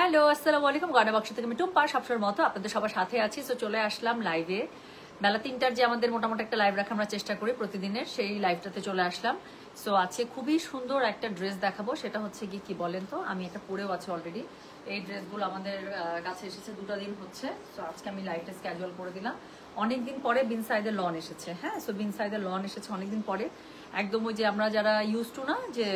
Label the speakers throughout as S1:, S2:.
S1: Hello, আসসালামু আলাইকুম। গয়না বাক্স থেকে আমি টুম্পা সবসময়ের মতো আপনাদের সবার সাথে আছি। তো চলে আসলাম লাইভে। বেলা 3টার যে আমাদের মোটামুটি একটা লাইভ রাখা আমরা চেষ্টা করি প্রতিদিনের, সেই লাইভটাতে চলে আসলাম। সো আজকে খুবই সুন্দর একটা ড্রেস দেখাবো। সেটা হচ্ছে কি বলেন তো, আমি এটা পরেও আছি অলরেডি। এই ড্রেসগুলো আমাদের কাছে এসেছে 2টা দিন হচ্ছে। সো আজকে আমি লাইভটা স্ক্যাজুয়াল করে দিলাম। অনেকদিন পরে বিন সাইদের লন এসেছে। হ্যাঁ, সো বিন সাইদের লন এসেছে অনেকদিন পরে। একদম ওই যে আমরা যারা ইউজ টু না, যে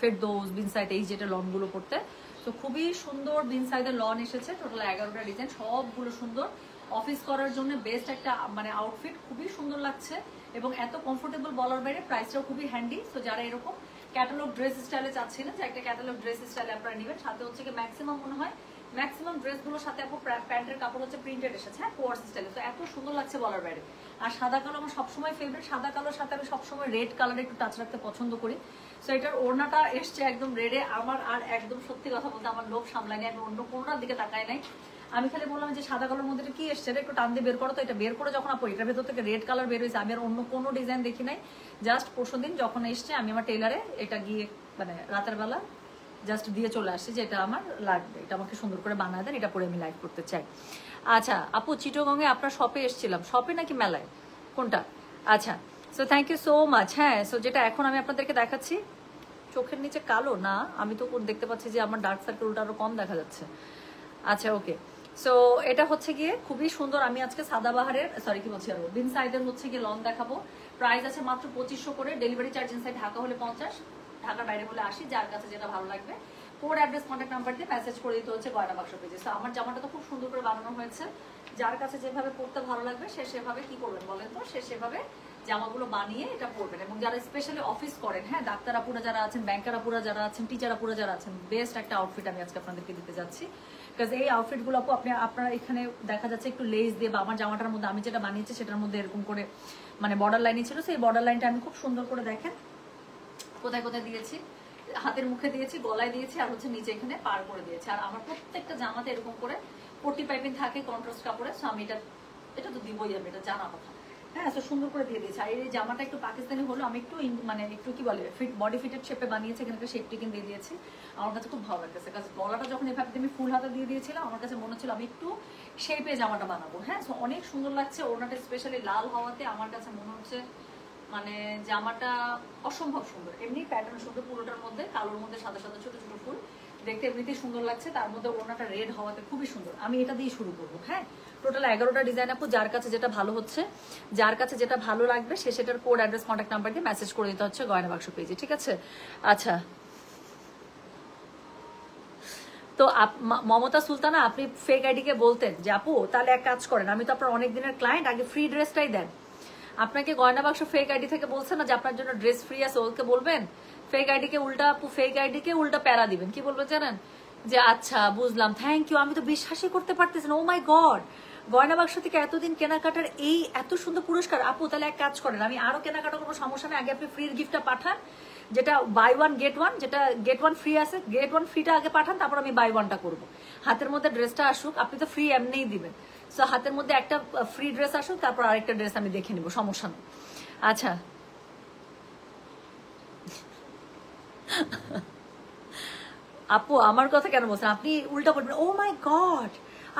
S1: ফেরদৌস বিন সাইড এই যেটা লনগুলো পড়তে। তো খুবই সুন্দর বিন সাইডের লন এসেছে, টোটাল 11টা ডিজাইন, সবগুলো সুন্দর। অফিস করার জন্য বেস্ট একটা মানে আউটফিট, খুবই সুন্দর লাগছে এবং এত কমফোর্টেবল বলার বাইরে, প্রাইসটাও খুবই হ্যান্ডি। তো যারা এরকম ক্যাটালগ ড্রেস স্টাইলে চাচ্ছিলেন যে একটা ক্যাটালগ ড্রেস স্টাইলে আপনারা নেবেন, সাথে হচ্ছে কি ম্যাক্সিমাম মনে হয় ম্যাক্সিমাম ড্রেসগুলোর সাথে আপু প্যান্টের কাপড় হচ্ছে প্রিন্টেড এসেছে, হ্যাঁ, কোয়ার্স স্টাইলে। তো এত সুন্দর লাগছে বলার বাইরে। আর সাদা কালো আমার সবসময় ফেভারিট, সাদা কালোর সাথে আমি সবসময় রেড কালারে একটু টাচ রাখতে পছন্দ করি। সো এটার ওড়নাটা এসছে একদম রেডে। আমার আর একদম সত্যি কথা বলতে আমার লোভ সামলায়নি, আমি অন্য কোনোটার দিকে তাকাই নাই। আমি খালি বললাম যে সাদা কালোর মধ্যে কি এসছে, একটু টান দিয়ে বের করো। তো এটা বের করে যখন আপু এটার ভেতর থেকে রেড কালার বের হয়েছে, আমি আর অন্য কোনো ডিজাইন দেখি নাই। জাস্ট পরশুদিন যখন এসছে আমি আমার টেলারে এটা গিয়ে মানে রাতের বেলা জাস্ট দিয়ে চলে আসছি যে এটা আমার লাগবে, এটা আমাকে সুন্দর করে বানায় দেন, এটা পরে আমি লাইভ করতে চাই। আচ্ছা আপু, চিটোগঙ্গে আপনার শপে এসেছিলাম, শপে নাকি মেলায় কোনটা? আচ্ছা, so thank you so much. হ্যাঁ, সো যেটা এখন আমি আপনাদেরকে দেখাচ্ছি, চোখের নিচে কালো না, আমি তো দেখতে পাচ্ছি যে আমার ডার্ক সার্কেলটা আরো কম দেখা যাচ্ছে। আচ্ছা ওকে, সো এটা হচ্ছে গিয়ে খুবই সুন্দর। আমি আজকে সাদাবাহারের সরি কি বলছি আরো বিন সাইডের হচ্ছে গিয়ে লং দেখাবো। প্রাইস আছে মাত্র 2500 করে। ডেলিভারি চার্জ ইনসাইড ঢাকা হলে 50, ঢাকার বাইরে হলে 80। যার কাছে যেটা ভালো লাগবে কোড অ্যাড্রেস কন্ট্যাক্ট নাম্বার দিয়ে মেসেজ করে দিতে হচ্ছে গয়না বাক্স পেজে। তো আমার জামাটা তো খুব সুন্দর করে বানানো হয়েছে, যার কাছে যেভাবে পড়তে ভালো লাগবে সে সেভাবে কি করবেন বলেন তো, সে সেভাবে জামাগুলো বানিয়ে এটা পরবেন। এবং যারা স্পেশালি অফিস করেন, হ্যাঁ, ডাক্তার আপুরা যারা আছেন, ব্যাংকার আপুরা যারা আছেন, টিচার আপুরা যারা আছেন, বেস্ট একটা আউটফিট আমি আজকে আপনাদেরকে দিতে যাচ্ছি। বিকজ এই আউটফিটগুলো আপু আপনারা এখানে দেখা যাচ্ছে একটু লেস দিয়ে, বা আমার জামাটার মধ্যে আমি যেটা বানিয়েছি সেটার মধ্যে এরকম করে মানে বর্ডার লাইনই ছিল। সেই বর্ডার লাইনটা আমি খুব সুন্দর করে দেখেন কোথায় কোথায় দিয়েছি, হাতের মুখে দিয়েছি, গলায় দিয়েছি, আর হচ্ছে নিচে এখানে পার করে দিয়েছি। আর আমার প্রত্যেকটা জামাতে এরকম করে পট্টি পাইপিং থাকে কন্ট্রাস্ট কাপড়ে। সো আমি এটা তো দিবই, আমি এটা জানা কথা। হ্যাঁ, তো সুন্দর করে দিয়ে দিয়েছি। আর এই জামাটা একটু পাকিস্তানি হলো, আমি একটু মানে একটু কি বলে ফিট বডি ফিটেড শেপে বানিয়েছি, এখানে একটা শেপ টিকিন দিয়ে দিয়েছি। আমার কাছে খুব ভালো লাগতেছে, কারণ গলাটা যখন এভাবে আমি ফুল হাতে দিয়ে দিয়েছিলাম, আমার কাছে মনে হচ্ছিল আমি একটু শেপে জামাটা বানাবো। হ্যাঁ, সো অনেক সুন্দর লাগছে। ওড়নাটা স্পেশালি লাল হওয়াতে আমার কাছে মনে হচ্ছে মানে জামাটা অসম্ভব সুন্দর। এমনি প্যাটার্ন সুন্দর, পুরোটার মধ্যে কালোর মধ্যে সাদা সাদা ছোট ছোট ফুল, দেখতে এমনিতেই সুন্দর লাগছে। তার মধ্যে ওড়নাটা রেড হওয়াতে খুবই সুন্দর। আমি এটা দিয়ে শুরু করবো। হ্যাঁ, টোটাল 11টা ডিজাইন আপু, যার কাছে যেটা ভালো হচ্ছে, যার কাছে যেটা ভালো লাগবে সে সেটার কোড অ্যাড্রেস কন্ট্যাক্ট নাম্বার দিয়ে মেসেজ করে দিতে হচ্ছে গয়না বাক্স পেজে, ঠিক আছে? আচ্ছা, তো মমতা সুলতানা, আপনি ফেক আইডিকে বলতেন যে আপু তাহলে এক কাজ করেন, আমি তো আপনার অনেক দিনের ক্লায়েন্ট, আগে ফ্রি ড্রেসটাই দেন। আপনাকে গয়না বাক্স ফেক আইডি থেকে বলছে না যে আপনার জন্য ড্রেস ফ্রি আছে, ওকে বলবেন ফেক আইডিকে উল্টা, আপু ফেক আইডিকে উল্টা প্যারা দিবেন। কি বলবেন জানেন? যে আচ্ছা বুঝলাম, থ্যাংক ইউ, আমি তো বিশ্বাসই করতে পারতেছি না, ও মাই গড, গয়না বাক্স থেকে এতদিন কেনাকাটার এই এত সুন্দর পুরস্কার। আপু তাহলে এক কাজ করেন, আমি আরো কেনাকাটা কোনো সমস্যা নেই, আগে আপনি ফ্রির গিফটটা পাঠান, যেটা বাই ওয়ান গেট ওয়ান, যেটা গেট ওয়ান ফ্রি আছে, গেট ওয়ান ফ্রিটা আগে পাঠান, তারপর আমি বাই ওয়ানটা করবো। হাতের মধ্যে ড্রেসটা আসুক, আপনি তো ফ্রি এমনিই দিবেন। সো হাতের মধ্যে একটা ফ্রি ড্রেস আসুক, তারপর আরেকটা ড্রেস আমি দেখে নিব, সমস্যা নেই। আচ্ছা, আপু আমার কথা কেন বলছেন? আপনি উল্টা বলবেন, ও মাই গড,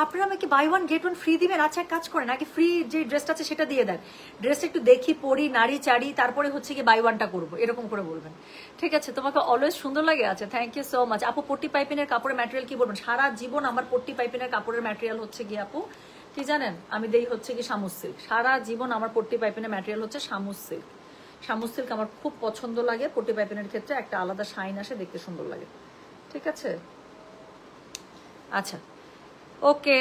S1: আপনারা আমাকে buy one get one free দিবেন? আচ্ছা এক কাজ করেন, আগে ফ্রি যে ড্রেসটা আছে সেটা দিয়ে দেন, ড্রেসটা একটু দেখি, পরি, নাড়ি চাড়ি, তারপরে হচ্ছে কি বাই ওয়ানটা করবো, এরকম করে বলবেন, ঠিক আছে? তোমাকে অলওয়েজ সুন্দর লাগে। আচ্ছা, থ্যাংক ইউ সো মাচ। আপু পট্টি পাইপিনের কাপড়ের ম্যাটেরিয়াল কি বলবেন? সারা জীবন আমার পট্টি পাইপিনের কাপড়ের ম্যাটেরিয়াল হচ্ছে কি আপু কি জানেন, আমি দেই হচ্ছে কি শামুক সিল্ক। সারা জীবন আমার পট্টি পাইপিনের ম্যাটেরিয়াল হচ্ছে শামুক সিল্ক। শামুক সিল্ক আমার খুব পছন্দ লাগে, পট্টি পাইপিনের ক্ষেত্রে একটা আলাদা শাইন আসে, দেখতে সুন্দর লাগে, ঠিক আছে? আচ্ছা ওকে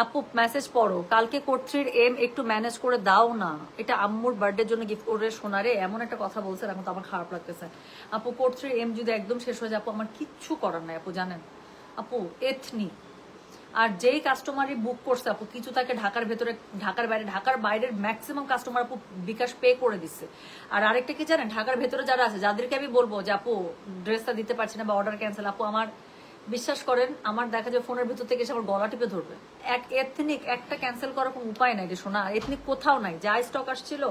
S1: আপু, মেসেজ পড়ো। কালকে কর্ত্রীর এম একটু ম্যানেজ করে দাও না, এটা আম্মুর বার্থডের জন্য গিফট করে শোনারে, এমন একটা কথা বলছেন, এখন তো আমার খারাপ লাগতেছে। আপু কর্ত্রীর এম যদি একদম শেষ হয়ে যায় আপু, আমার কিচ্ছু করার নাই আপু, জানেন আপু, এথনি। আর যেই কাস্টমারই বুক করছে আপু, কিছু তাকে ঢাকার ভেতরে, ঢাকার বাইরের ম্যাক্সিমাম কাস্টমার আপু বিকাশ পে করে দিচ্ছে। আর আরেকটা কি জানেন, ঢাকার ভেতরে যারা আছে, যাদেরকে আমি বলবো যে আপু ড্রেসটা দিতে পারছি না বা অর্ডার ক্যান্সেল, আপু আমার বিশ্বাস করেন, আমার দেখা যায় ফোনের ভিতর থেকে এসে আমার গলা টিপে ধরবে। এথনিক একটা ক্যান্সেল করার কোনো উপায় নাই রে শোনা, এথনিক কোথাও নাই, যা স্টক আসছিল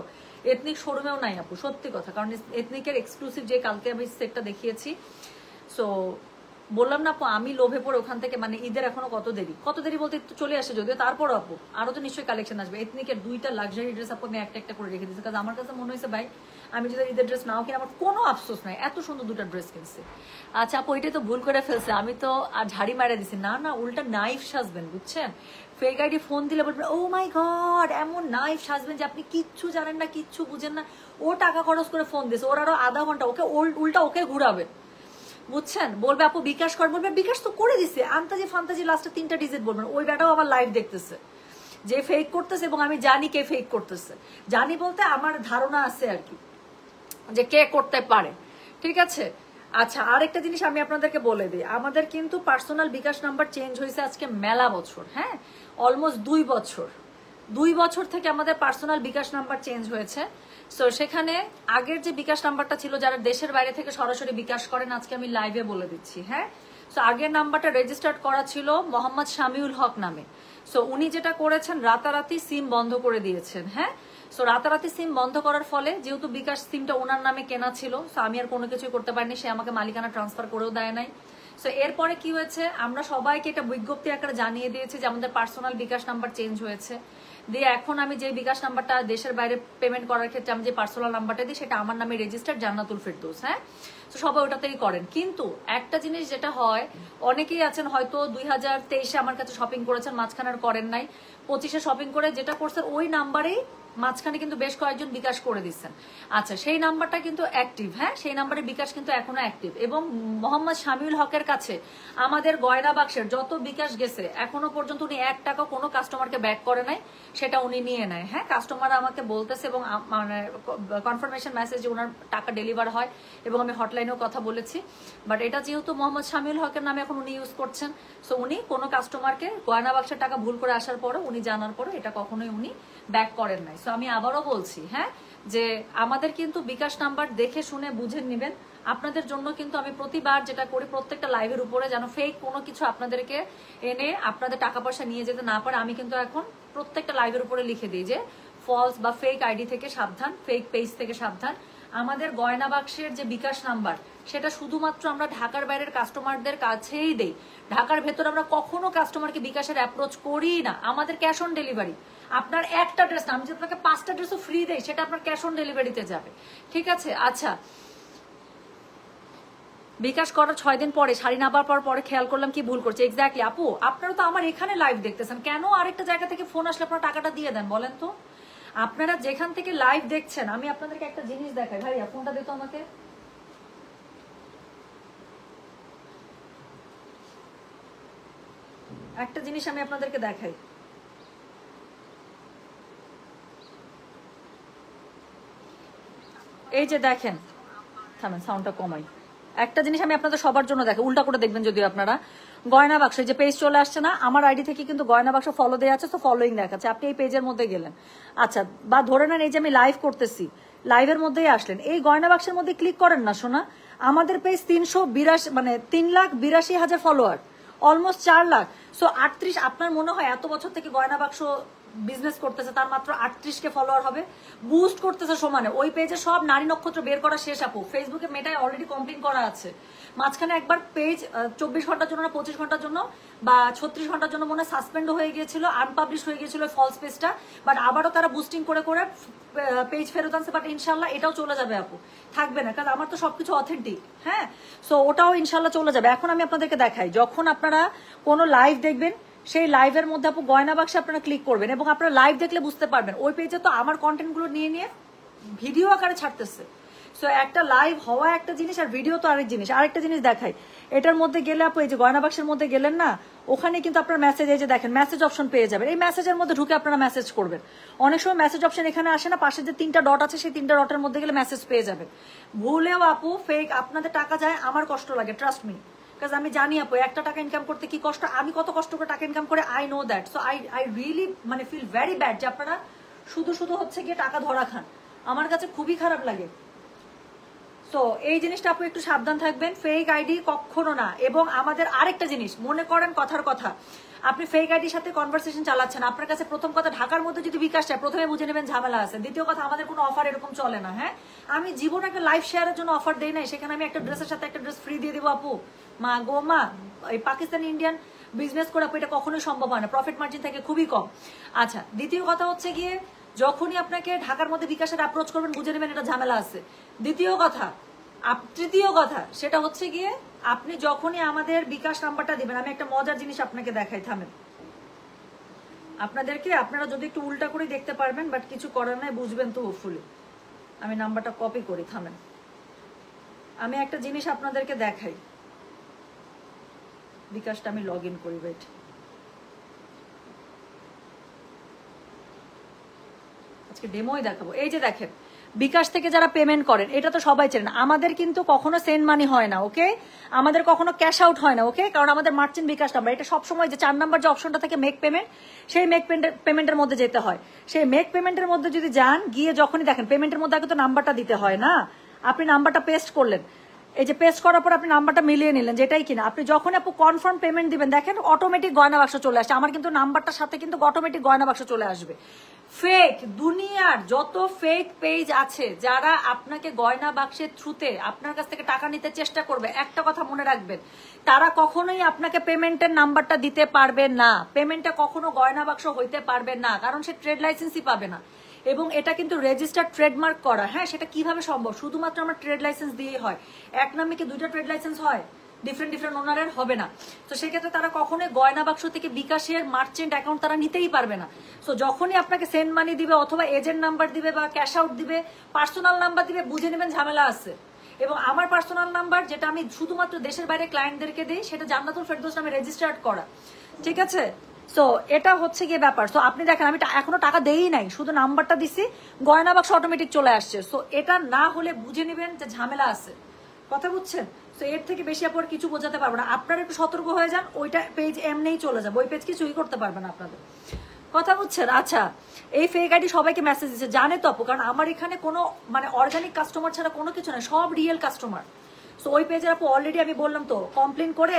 S1: এথনিক শোরুমেও নাই আপু, সত্যি কথা। কারণ এথনিকের এক্সক্লুসিভ যে কালকে আমি সেটটা দেখিয়েছি, সো বললাম না আপু, আমি লোভে পড়ে ওখান থেকে, মানে ঈদের এখনো কত দেরি বলতে একটু চলে আসে যদিও, তারপর আপু আরো তো নিশ্চয়ই কালেকশন আসবে। এথনিকের 2টা লাক্সারি ড্রেস আপু আমি একটা করে রেখে দিয়েছি, কারণ আমার কাছে মনে হয়েছে ভাই আমি যদি ঈদের ড্রেস নাও কিনা আমার কোনো আফসোস নাই, এত সুন্দর 2টা ড্রেস কিনছে। আচ্ছা আপু এটাই তো ভুল করে ফেলছে, আমি তো ঝাড়ি মারা দিছি। না উল্টা নাইফ সাজবেন, বুঝছেন? ফেক আইডি ফোন দিলে বলবেন ও মাই গড, এমন নাইফ সাজবেন যে আপনি কিচ্ছু জানেন না, কিচ্ছু বুঝেন না। ও টাকা খরচ করে ফোন দিয়েছে, ওর আরো আধা ঘন্টা ওকে উল্টা ওকে ঘুরাবে, বুঝছেন? বলবে আপু বিকাশ কর, বলবে বিকাশ তো করে দিছে, আন্তাজি ফান্তাজি লাস্টে 3টা ডিজিট বলবেন। ওই ব্যাটাও আবার লাইভ দেখতেছে যে ফেক করতেছে, এবং আমি জানি কে ফেক করতেছে। জানি বলতে আমার ধারণা আছে আর কি যে কে করতে পারে, ঠিক আছে? আচ্ছা আরেকটা জিনিস আমি আপনাদেরকে বলে দিই, আমাদের কিন্তু পার্সোনাল বিকাশ নাম্বার চেঞ্জ হয়েছে আজকে মেলা বছর, হ্যাঁ অলমোস্ট 2 বছর থেকে আমাদের পার্সোনাল বিকাশ নাম্বার চেঞ্জ হয়েছে। সো সেখানে আগের যে বিকাশ নাম্বারটা ছিল, যারা দেশের বাইরে থেকে সরাসরি বিকাশ করেন, আজকে আমি লাইভে বলে দিচ্ছি, হ্যাঁ। সো আগের নাম্বারটা রেজিস্টার্ড করা ছিল মোহাম্মদ শামিউল হক নামে। সো উনি যেটা করেছেন রাতারাতি সিম বন্ধ করে দিয়েছেন, হ্যাঁ। সো রাতারাতি সিম বন্ধ করার ফলে যেহেতু বিকাশ সিমটা ওনার নামে কেনা ছিল, সো আমি আর কোনো কিছুই করতে পারিনি, সে আমাকে মালিকানা ট্রান্সফার করেও দেয় নাই। সো এরপরে কি হয়েছে, আমরা সবাইকে এটা বিজ্ঞপ্তি আকারে জানিয়ে দিয়েছি যে আমাদের পার্সোনাল বিকাশ নাম্বার চেঞ্জ হয়েছে। দিয়ে এখন আমি যে বিকাশ নাম্বারটা দেশের বাইরে পেমেন্ট করার ক্ষেত্রে আমি যে পার্সোনাল নাম্বারটা দিই সেটা আমার নামে রেজিস্টার্ড, জান্নাতুল ফেরদৌস, হ্যাঁ। তো সবাই ওটাতেই করেন। কিন্তু একটা জিনিস যেটা হয়, অনেকেই আছেন হয়তো 2023-এ আমার কাছে শপিং করেছেন, মাঝখানে আর করেন নাই, 25-এ শপিং করে যেটা করছেন ওই নাম্বারেই মাঝখানে কিন্তু বেশ কয়েকজন বিকাশ করে দিচ্ছেন। আচ্ছা সেই নাম্বারটা কিন্তু অ্যাক্টিভ, হ্যাঁ সেই নাম্বারে বিকাশ কিন্তু এখনো অ্যাক্টিভ। এবং মোহাম্মদ শামিউল হকের কাছে আমাদের গয়না বাক্সের যত বিকাশ গেছে এখনো পর্যন্ত উনি 1 টাকা কোনো কাস্টমারকে ব্যাক করে নাই, সেটা উনি নিয়ে নেয়, হ্যাঁ। কাস্টমার আমাকে বলতেছে এবং মানে কনফার্মেশন মেসেজ যে ওনার টাকা ডেলিভার হয়, এবং আমি হটলাইনেও কথা বলেছি। বাট এটা যেহেতু মোহাম্মদ শামিউল হকের নামে এখন উনি ইউজ করছেন, সো উনি কোনো কাস্টমারকে গয়না বাক্সের টাকা ভুল করে আসার পরও, উনি জানার পরও এটা কখনোই উনি ব্যাক করেন নাই। সো আমি আবারও বলছি, হ্যাঁ, যে আমাদের কিন্তু বিকাশ নাম্বার দেখে শুনে বুঝে নেবেন। আপনাদের জন্য কিন্তু আমি প্রতিবার যেটা করি, প্রত্যেকটা লাইভের উপরে যেন ফেক কোনো কিছু আপনাদেরকে এনে আপনাদের টাকা পয়সা নিয়ে যেতে না পারে, আমি কিন্তু এখন প্রত্যেকটা লাইভের উপরে লিখে দিই যে ফলস বা ফেক আইডি থেকে সাবধান, ফেক পেজ থেকে সাবধান। আমাদের গয়না বাক্সের যে বিকাশ নাম্বার সেটা শুধুমাত্র আমরা ঢাকার বাইরের কাস্টমারদের কাছেই দেই, ঢাকার ভেতর আমরা কখনো কাস্টমারকে বিকাশের অ্যাপ্রোচ করি না। আমাদের ক্যাশ অন ডেলিভারি, আপনার একটা ড্রেস না, আমি যদি আপনাকে 5টা ড্রেসও ফ্রি দেই সেটা আপনার ক্যাশ অন ডেলিভারিতে যাবে, ঠিক আছে? আচ্ছা বিকাশ করার 6 দিন পরে শাড়ি না পাওয়ার পরে খেয়াল করলাম কি ভুল করছে। এক্স্যাক্টলি আপু, আপনারা তো আমার এখানে লাইভ দেখতেছেন, কেন আরেকটা জায়গা থেকে ফোন আসলে আপনারা টাকাটা দিয়ে দেন বলেন তো? আপনারা যেখান থেকে লাইভ দেখছেন, আমি আপনাদেরকে একটা জিনিস দেখাই, ভাইয়া ফোনটা দিত আমাকে। একটা জিনিস আমি আপনাদেরকে দেখাই, এই যে দেখেন, থামেন সাউন্ডটা কমাই। একটা জিনিস আমি আপনাদের সবার জন্য দেখাই, উল্টা করে দেখবেন যদি আপনারা। গয়না বাক্স যে পেজ চলে আসছে না, আমার আইডি থেকে কিন্তু গয়না বাক্স ফলো দেওয়া আছে, তো ফলোইং দেখাচ্ছে, আপনি এই পেজের মধ্যে গেলেন। আচ্ছা বা ধরে নেন এই যে আমি লাইভ করতেছি, লাইভের মধ্যেই আসলেন, এই গয়না বাক্সের মধ্যে ক্লিক করেন না শোনা, আমাদের পেজ 382 মানে 3,82,000 ফলোয়ার, অলমোস্ট 4 লাখ। সো 38, আপনার মনে হয় এত বছর থেকে গয়না বাক্স বিজনেস করতেছে তার মাত্র 38কে ফলোয়ার হবে, বুস্ট করতেছে সমানে। ওই পেজে সব নারী নক্ষত্র বের করা শেষ আপু, ফেসবুকে মেটায় অলরেডি কমপ্লেন করা আছে। মাঝখানে একবার পেজ 24 ঘন্টার জন্য না 25 ঘন্টার জন্য বা 36 ঘন্টার জন্য মনে সাসপেন্ড হয়ে গিয়েছিল, আনপাবলিশ হয়ে গিয়েছিল ফলস পেজটা, বাট আবারও তারা বুস্টিং করে করে পেজ ফেরত আনছে। বাট ইনশাল্লাহ এটাও চলে যাবে আপু, থাকবে না, কারণ আমার তো সবকিছু অথেন্টিক, হ্যাঁ। সো ওটাও ইনশাল্লাহ চলে যাবে। এখন আমি আপনাদেরকে দেখাই, যখন আপনারা কোনো লাইভ দেখবেন সেই লাইভের মধ্যে আপু গয়না বাক্সে আপনারা ক্লিক করবেন, এবং আপনারা লাইভ দেখলে বুঝতে পারবেন ওই পেজে তো আমার কন্টেন্ট গুলো নিয়ে নিয়ে ভিডিও আকারে ছাড়তেছে। সো একটা লাইভ হওয়া একটা জিনিস, আর ভিডিও তো আরেক জিনিস। আরেকটা জিনিস দেখাই, এটার মধ্যে গেলে আপু এই যে গয়না বাক্সের মধ্যে গেলেন না, ওখানে কিন্তু আপনার মেসেজ, এই যে দেখেন মেসেজ অপশন পেয়ে যাবেন, এই মেসেজের মধ্যে ঢুকে আপনারা মেসেজ করবেন। অনেক সময় মেসেজ অপশন এখানে আসে না, পাশে যে 3টা ডট আছে সেই 3টা ডটের মধ্যে গেলে মেসেজ পেয়ে যাবেন। ভুলেও আপু ফেক আপনাদের টাকা যায়, আমার কষ্ট লাগে, ট্রাস্ট মি, কাজ আমি জানি আপু একটা টাকা ইনকাম করতে কি কষ্ট, আমি কত কষ্ট করে টাকা ইনকাম করে, I know that. So I really মানে ফিল ভেরি ব্যাড যে আপনারা শুধু শুধু হচ্ছে গিয়ে টাকা ধরা খান, আমার কাছে খুবই খারাপ লাগে। সো এই জিনিসটা আপু একটু সাবধান থাকবেন, ফেক আইডি কখনো না। এবং আমাদের আরেকটা জিনিস মনে করেন, কথার কথা, আপনি ফেক আইডির সাথে কনভারসেশন চালাচ্ছেন, আপনার কাছে প্রথম কথা ঢাকার মধ্যে যদি বিকাশ চায় প্রথমে বুঝে নেবেন ঝামেলা আছে। দ্বিতীয় কথা, আমাদের কোনো অফার এরকম চলে না। হ্যাঁ, আমি জীবনে একটা লাইফ শেয়ারের জন্য অফার দেই নাই, সেখানে আমি একটা ড্রেসের সাথে একটা ড্রেস ফ্রি দিয়ে দেবো আপু। মা গো মা, এই পাকিস্তানি ইন্ডিয়ান বিজনেস করে আপু এটা কখনোই সম্ভব হয় না, প্রফিট মার্জিন থাকে খুবই কম। আচ্ছা, দ্বিতীয় কথা হচ্ছে গিয়ে যখনই আপনাকে ঢাকার মধ্যে বিকাশের অ্যাপ্রোচ করবেন বুঝে নেবেন এটা ঝামেলা আছে। তৃতীয় কথা সেটা হচ্ছে গিয়ে আপনি যখনই আমাদের বিকাশ নাম্বারটা দিবেন, আমি একটা মজার জিনিস আপনাকে দেখাই, থামেন আপনাদেরকে, আপনারা যদি একটু উল্টা করে দেখতে পারবেন, বাট কিছু করার নাই, বুঝবেন তো হোপফুলি। আমি নাম্বারটা কপি করি, থামেন, আমি একটা জিনিস আপনাদেরকে দেখাই, বিকাশটা আমি লগ ইন করি, ওয়েট। আজকে ডেমোই দেখাবো। এই যে দেখেন, বিকাশ থেকে যারা পেমেন্ট করেন, এটা তো সবাই চেনেন, আমাদের কিন্তু কখনো সেন্ড মানি হয় না, ওকে, আমাদের কখনো ক্যাশ আউট হয় না, ওকে, কারণ আমাদের মার্চেন্ট বিকাশ নাম্বার, এটা সবসময় যে 4 নাম্বার যে অপশনটা থাকে মেক পেমেন্ট, সেই মেক পেমেন্টের মধ্যে যেতে হয়। সেই মেক পেমেন্টের মধ্যে যদি যান, গিয়ে যখনই দেখেন পেমেন্টের মধ্যে আগে তো নাম্বারটা দিতে হয় না, আপনি নাম্বারটা পেস্ট করলেন, এই যে পেস্ট করার পর আপনি নাম্বারটা মিলিয়ে নিলেন যেটাই কিনা, আপনি যখন আপু কনফার্ম পেমেন্ট দিবেন দেখেন অটোমেটিক গয়না বাক্স চলে আসছে। আমার কিন্তু নাম্বারটার সাথে কিন্তু অটোমেটিক গয়না বাক্স চলে আসবে। ফেক দুনিয়ার যত ফেক পেজ আছে যারা আপনাকে গয়না বাক্সের থ্রুতে আপনার কাছ থেকে টাকা নিতে চেষ্টা করবে, একটা কথা মনে রাখবেন, তারা কখনোই আপনাকে পেমেন্টের নাম্বারটা দিতে পারবে না, পেমেন্টটা কখনো গয়না বাক্স হইতে পারবে না, কারণ সে ট্রেড লাইসেন্সই পাবে না। এবং এটা কিন্তু রেজিস্টার্ড ট্রেডমার্ক করা। হ্যাঁ, সেটা কিভাবে সম্ভব? শুধুমাত্র আমার ট্রেড লাইসেন্স দিয়ে হয়। এক নামে কি 2টা ট্রেড লাইসেন্স হয়? ডিফারেন্ট ওনারের হবে না। তো সেক্ষেত্রে তারা কখনোই গয়না বাক্স থেকে বিকাশের মার্চেন্ট অ্যাকাউন্ট তারা নিতেই পারবে না। সো যখনই আপনাকে সেন্ড মানি দিবে অথবা এজেন্ট নাম্বার দিবে বা ক্যাশ আউট দিবে, পার্সোনাল নাম্বার দিবে, বুঝে নেবেন ঝামেলা আছে। এবং আমার পার্সোনাল নাম্বার যেটা আমি শুধুমাত্র দেশের বাইরে ক্লায়েন্টদেরকে দিই, সেটা জান্নাতুল ফেরদৌস নামে রেজিস্টার্ড করা, ঠিক আছে? সো এটা হচ্ছে গিয়ে ব্যাপার। সো আপনি দেখেন আমি এখনো টাকা দেই নাই, শুধু নাম্বারটা দিছি, গয়না বাক্স অটোমেটিক চলে আসছে। সো এটা না হলে বুঝে নেবেন যে ঝামেলা আছে, কথা বুঝছেন? তো এর থেকে বেশি আপর কিছু বোঝাতে পারবো না। আপনারা একটু সতর্ক হয়ে যান, ওইটা পেজ এমনিই চলে যাবে, ওই পেজ কিছুই করতে পারবে না আপনাদের, কথা বুঝছেন? আচ্ছা, এই ফেক আইডি সবাইকে মেসেজ দিচ্ছে, জানে তো আপু, কারণ আমার এখানে কোনো মানে অর্গানিক কাস্টমার ছাড়া কোনো কিছু না, সব রিয়েল কাস্টমার। সো ওই পেজের আপু অলরেডি আমি বললাম তো কমপ্লেন করে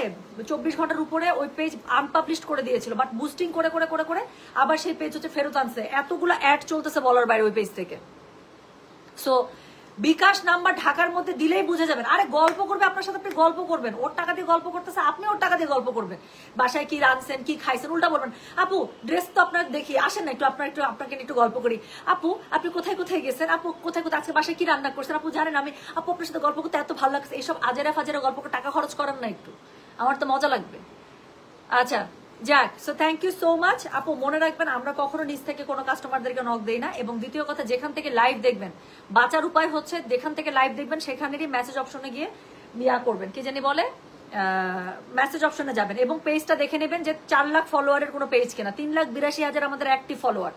S1: 24 ঘন্টার উপরে ওই পেজ আনপাবলিশ করে দিয়েছিল, বাট বুস্টিং করে করে করে করে আবার সেই পেজ হচ্ছে ফেরত আনছে, এতগুলো অ্যাড চলতেছে বলার বাইরে ওই পেজ থেকে। সো বিকাশ নাম্বার ঢাকার মধ্যে দিলেই বুঝে যাবেন। আরে গল্প করবে আপনার সাথে, আপনি গল্প করবেন, ওর টাকা দিয়ে গল্প করতেছে, আপনি ওর টাকা দিয়ে গল্প করবেন, বাসায় কি রাঁধছেন কি খাইছেন উল্টা বলবেন, আপু ড্রেস তো আপনার দেখি, আসেন না একটু আপনাকে একটু গল্প করি, আপু আপনি কোথায় কোথায় গেছেন, আপু কোথায় কোথায় আজকে বাসায় কি রান্না করছেন, আপু জানেন আমি, আপু আপনার সাথে গল্প করতে এত ভালো লাগছে, এইসব আজেরা ফাজেরা গল্প করে টাকা খরচ করেন না একটু, আমার তো মজা লাগবে। আচ্ছা যাক, so thank you so much আপু। মনে রাখবেন আমরা কখনো নিজ থেকে কোনো কাস্টমারদেরকে নক দেই না। এবং দ্বিতীয় কথা, যেখান থেকে লাইভ দেখবেন, বাঁচার উপায় হচ্ছে যেখান থেকে লাইভ দেখবেন সেখানেরই মেসেজ অপশনে গিয়ে করবেন, কি জানি বলে, মেসেজ অপশনে যাবেন এবং পেজটা দেখে নেবেন যে 4 লাখ ফলোয়ারের কোনো পেজ কিনা। 3,82,000 আমাদের অ্যাক্টিভ ফলোয়ার।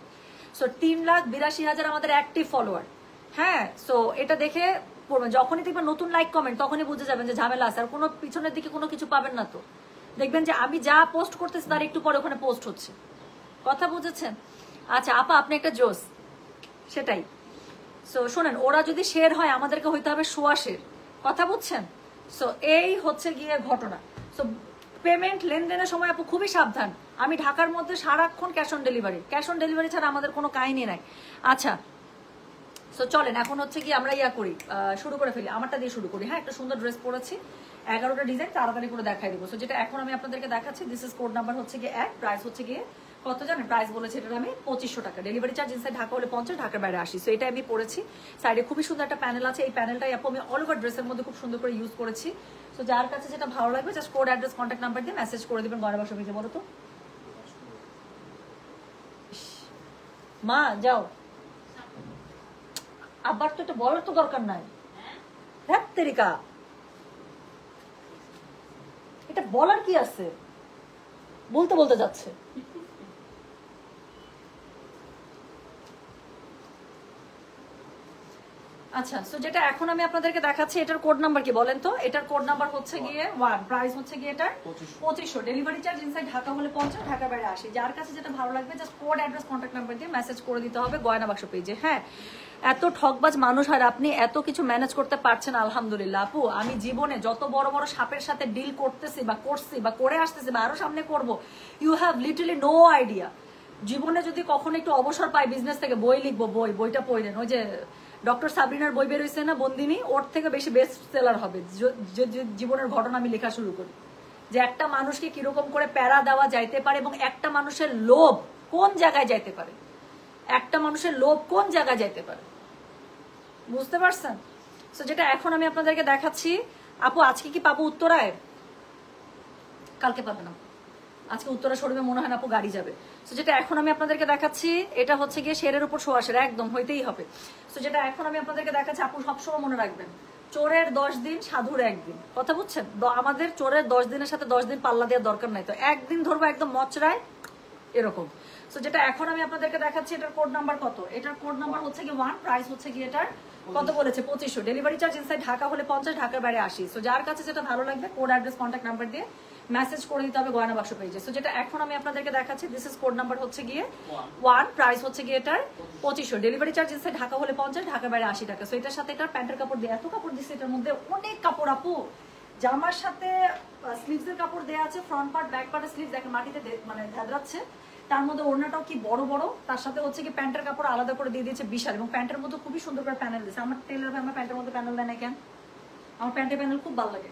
S1: সো 3,82,000 আমাদের অ্যাক্টিভ ফলোয়ার। হ্যাঁ, সো এটা দেখে পড়বেন, যখনই দেখবেন নতুন লাইক কমেন্ট তখনই বুঝে যাবেন যে ঝামেলা আছে। আর কোনো পিছনের দিকে কোনো কিছু পাবেন না, তো দেখবেন যে আমি যা পোস্ট করতেছি তার একটু পরে ওখানে পোস্ট হচ্ছে, কথা বুঝেছেন? আচ্ছা আপা, আপনি একটা জোস, সেটাই। সো শোনেন, ওরা যদি শেয়ার হয় আমাদেরকে হইতে হবে সোয়া শেয়ার, কথা বুঝছেন? সো এই হচ্ছে গিয়ে ঘটনা। সো পেমেন্ট লেনদেনের সময় আপু খুবই সাবধান। আমি ঢাকার মধ্যে সারাক্ষণ ক্যাশ অন ডেলিভারি ছাড়া আমাদের কোনো কাহিনী নাই। আচ্ছা, সো চলেন এখন হচ্ছে কি আমরা করি, শুরু করে ফেলি। আমারটা দিয়ে শুরু করি। হ্যাঁ, একটা সুন্দর ড্রেস পরেছি, 11টা ডিজাইন তাড়াতাড়ি করে দেখাই দেবো। সো যেটা এখন আমি আপনাদেরকে দেখাচ্ছি, দিস ইজ কোড নাম্বার হচ্ছে গিয়ে 1, প্রাইস হচ্ছে গিয়ে কত জানেন? প্রাইস বলেছে এটার আমি 2500 টাকা, ডেলিভারি চার্জ ইনসাইড ঢাকা হলে 50, ঢাকার বাইরে 80। সো এটা আমি পরেছি, সাইডে খুবই সুন্দর একটা প্যানেল আছে, এই প্যানেলটাই আপু আমি অল ওভার ড্রেসের মধ্যে খুব সুন্দর করে ইউজ করেছি। সো যার কাছে যেটা ভালো লাগবে just code, address, contact number দিয়ে মেসেজ করে দিবেন। গয়না বাক্স ভেজে বলো তো মা, যাও, আবার তো এটা বলার তো দরকার নাই, হ্যাঁ তেরিকা, এটা বলার কি আছে, বলতে বলতে যাচ্ছে। আচ্ছা, সো যেটা এখন আমি আপনাদেরকে দেখাচ্ছি, এটার কোড নাম্বার কি বলেন তো? এটার কোড নাম্বার হচ্ছে গিয়ে 1, প্রাইস হচ্ছে গিয়ে এটার 2500, ডেলিভারি চার্জ ইনসাইড ঢাকা হলে 50, ঢাকার বাইরে 80। যার কাছে যেটা ভালো লাগবে just code, address, contact number দিয়ে মেসেজ করে দিতে হবে গয়না বাক্স পেজে। হ্যাঁ, এত ঠকবাজ মানুষ আর আপনি এত কিছু ম্যানেজ করতে পারছেন, আলহামদুলিল্লাহ। আপু আমি জীবনে যত বড় বড় সাপের সাথে ডিল করতেছি বা করছি বা করে আসতেছি বা আরো সামনে করব, you have literally no idea. জীবনে যদি কখনো একটু অবসর পাই বিজনেস থেকে, বই লিখবো, বইটা পড়লেন, ওই যে ডক্টর সাবরিনার বই বের হয়েছে না বন্দিনী, ওর থেকে বেশি বেস্ট সেলার হবে জীবনের ঘটনা আমি লেখা শুরু করি, যে একটা মানুষকে কিরকম করে প্যারা দেওয়া যাইতে পারে এবং একটা মানুষের লোভ কোন জায়গায় যাইতে পারে, একটা মানুষের লোভ কোন জায়গায় যাইতে পারে, বুঝতে পারছেন? সো যেটা এখন আমি আপনাদেরকে দেখাচ্ছি, আপু আজকে কি পাবো উত্তরায়? কালকে পাবে না, আজকে উত্তরা শোরুমে মনে হয় না আপু গাড়ি যাবে। সো যেটা এখন আমি আপনাদেরকে দেখাচ্ছি, এটা হচ্ছে গিয়ে শেরের উপর শোয়া শের, একদম হইতেই হবে। সো যেটা এখন আমি আপনাদেরকে দেখাচ্ছি, আপু সবসময় মনে রাখবেন, চোরের 10 দিন সাধুর একদিন, কথা বুঝছেন? আমাদের চোরের 10 দিনের সাথে 10 দিন পাল্লা দেওয়ার দরকার নাই, তো একদিন ধরবো একদম মচরায় এরকম। সো যেটা এখন আমি আপনাদেরকে দেখাচ্ছি, এটার কোড নাম্বার কত? এটার কোড নাম্বার হচ্ছে কি 1, প্রাইস হচ্ছে কি এটার কত বলেছে 2500, ডেলিভারি চার্জ ইনসাইড ঢাকা হলে 50, ঢাকার বাইরে 80। সো যার কাছে যেটা ভালো লাগবে কোড অ্যাড্রেস কন্ট্যাক্ট নাম্বার দিয়ে মেসেজ করে দিতে হবে গয়না বাক্স পেজে। সো যেটা এখন আমি আপনাদেরকে দেখাচ্ছি, দিস ইজ কোড নাম্বার হচ্ছে গিয়ে 1, প্রাইস হচ্ছে গিয়ে এটার 2500, ডেলিভারি চার্জ ইনসাইড ঢাকা হলে 50, ঢাকার বাইরে 80 টাকা। সো এটার সাথে এটার প্যান্টের কাপড় দিয়ে এত কাপড় দিচ্ছে, এটার মধ্যে অনেক কাপড় আপু। জামার সাথে স্লিভসের কাপড় দেওয়া আছে, ফ্রন্ট পার্ট ব্যাক পার্টের স্লিভ দেখেন মাটিতে মানে ধ্যাদরাচ্ছে, তার মধ্যে ওড়নাটাও কি বড় বড়, তার সাথে হচ্ছে কি প্যান্টের কাপড় আলাদা করে দিয়ে দিয়েছে বিশাল, এবং প্যান্টের মধ্যে খুবই সুন্দর করে প্যানেল দিয়েছে। আমার টেলার ভাই আমার প্যান্টের মধ্যে প্যানেল দেয় না কেন? আমার প্যান্টের প্যানেল খুব ভালো লাগে।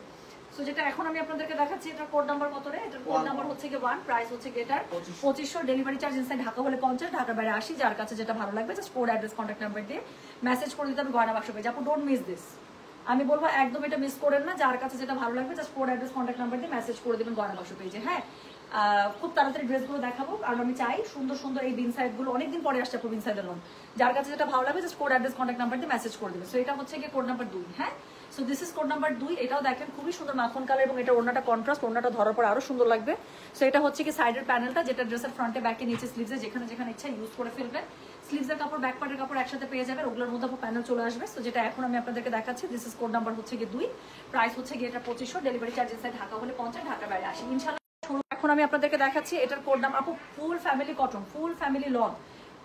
S1: সো যেটা এখন আমি আপনাদেরকে দেখাচ্ছি, এটার কোড নাম্বার কত রে? এটার কোড নাম্বার হচ্ছে কি 1, প্রাইস হচ্ছে কি এটার 2500, ডেলিভারি চার্জ ইনসাইড ঢাকা হলে 50, ঢাকার বাইরে 80। যার কাছে যেটা ভালো লাগবে just code address contact number দিয়ে মেসেজ করে দিতে হবে গয়না বাক্স পেজে। আপু ডোন্ট মিস দিস, আমি বলবো একদম এটা মিস করেন না। যার কাছে যেটা ভালো লাগবে just code address contact number দিয়ে মেসেজ করে দিবেন গয়না বাক্স পেজে। হ্যাঁ, খুব তাড়াতাড়ি ড্রেসগুলো দেখাবো, কারণ আমি চাই সুন্দর সুন্দর এই বিন সাইড গুলো অনেকদিন পরে আসছে বিন সাইডের লোন। যার কাছে যেটা ভালো লাগবে just code address contact number দিয়ে মেসেজ করে দেবে। সো এটা হচ্ছে গিয়ে কোড নাম্বার 2। হ্যাঁ, so this is code number 2। এটাও দেখেন খুবই সুন্দর মাখন কালার, এবং এটা ওড়নাটা কন্ট্রাস্ট, ওড়নাটা ধরার পর আরো সুন্দর লাগবে। সো এটা হচ্ছে কি সাইডের প্যানেলটা, যেটা ড্রেসের ফ্রন্টে ব্যাকে নিচে স্লিভসে যেখানে যেখানে ইচ্ছা ইউজ করে ফেলবেন। স্লিভসের কাপড় ব্যাক পার্টের কাপড় একসাথে পেয়ে যাবেন, ওগুলোর মধ্যে প্যানেল চলে আসবে। সো যেটা এখন আমি আপনাদেরকে দেখাচ্ছি, দিস ইজ কোড নাম্বার হচ্ছে গিয়ে 2, প্রাইস হচ্ছে গিয়ে এটা 2500, ডেলিভারি চার্জ ইনসাইড ঢাকা হলে 50, ঢাকার বাইরে 80 ইনশাআল্লাহ। এখন আমি আপনাদেরকে দেখাচ্ছি, এটার কোড নাম্বার আপু full family cotton, full family lawn,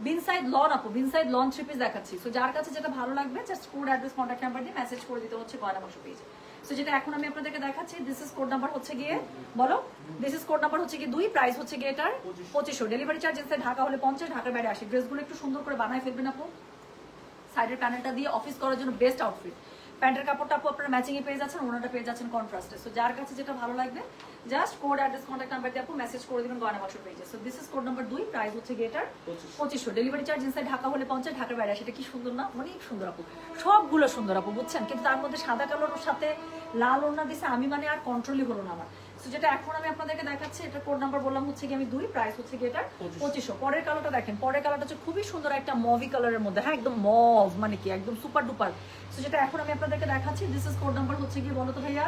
S1: বিনসাইড লন আপু, বিনসাইড লন 3 পিস দেখাচ্ছি। সো যার কাছে যেটা ভালো লাগবে just code address contact number দিয়ে মেসেজ করে দিতে হচ্ছে গয়না বাক্স পেজে। সো যেটা এখন আমি আপনাদেরকে দেখাচ্ছি, দিস ইজ কোড নাম্বার হচ্ছে গিয়ে বলো, দিস ইজ কোড নাম্বার হচ্ছে গিয়ে 2, প্রাইস হচ্ছে গিয়ে এটার 2500, ডেলিভারি চার্জ ইনসাইড ঢাকা হলে 50, ঢাকার বাইরে 80। ড্রেসগুলো একটু সুন্দর করে বানায় ফেলবেন আপু, সাইডের প্যানেলটা দিয়ে অফিস করার জন্য বেস্ট আউটফিট। প্যান্টের কাপড়টা আপু আপনারা ম্যাচিং এ পেয়ে যাচ্ছেন, ওনাটা পেয়ে যাচ্ছেন কন্ট্রাস্টে। সো যার কাছে যেটা ভালো লাগবে just code address contact number দিয়ে আপু মেসেজ করে দিবেন গয়না বাক্স পেজে। So this is code number 2, price হচ্ছে গিয়ে এটার 2500, ডেলিভারি চার্জ ইনসাইড ঢাকা হলে 50, ঢাকার বাইরে। সেটা কি সুন্দর না? অনেক সুন্দর আপু, সবগুলো সুন্দর আপু, বুঝছেন? কিন্তু তার মধ্যে সাদা কালোর সাথে লাল ওড়না দিছে, আমি মানে আর কন্ট্রোলই হলো না আমার। সো যেটা এখন আমি আপনাদেরকে দেখাচ্ছি, এটা কোড নাম্বার বললাম হচ্ছে কি আমি 2, প্রাইস হচ্ছে কি এটার 2500। পরের কালারটা দেখেন, পরের কালারটা হচ্ছে খুবই সুন্দর একটা মভি কালারের মধ্যে। হ্যাঁ, একদম মভ মানে কি একদম সুপার ডুপার। সো যেটা এখন আমি আপনাদেরকে দেখাচ্ছি, দিস ইজ কোড নাম্বার হচ্ছে গিয়ে বলো তো ভাইয়া,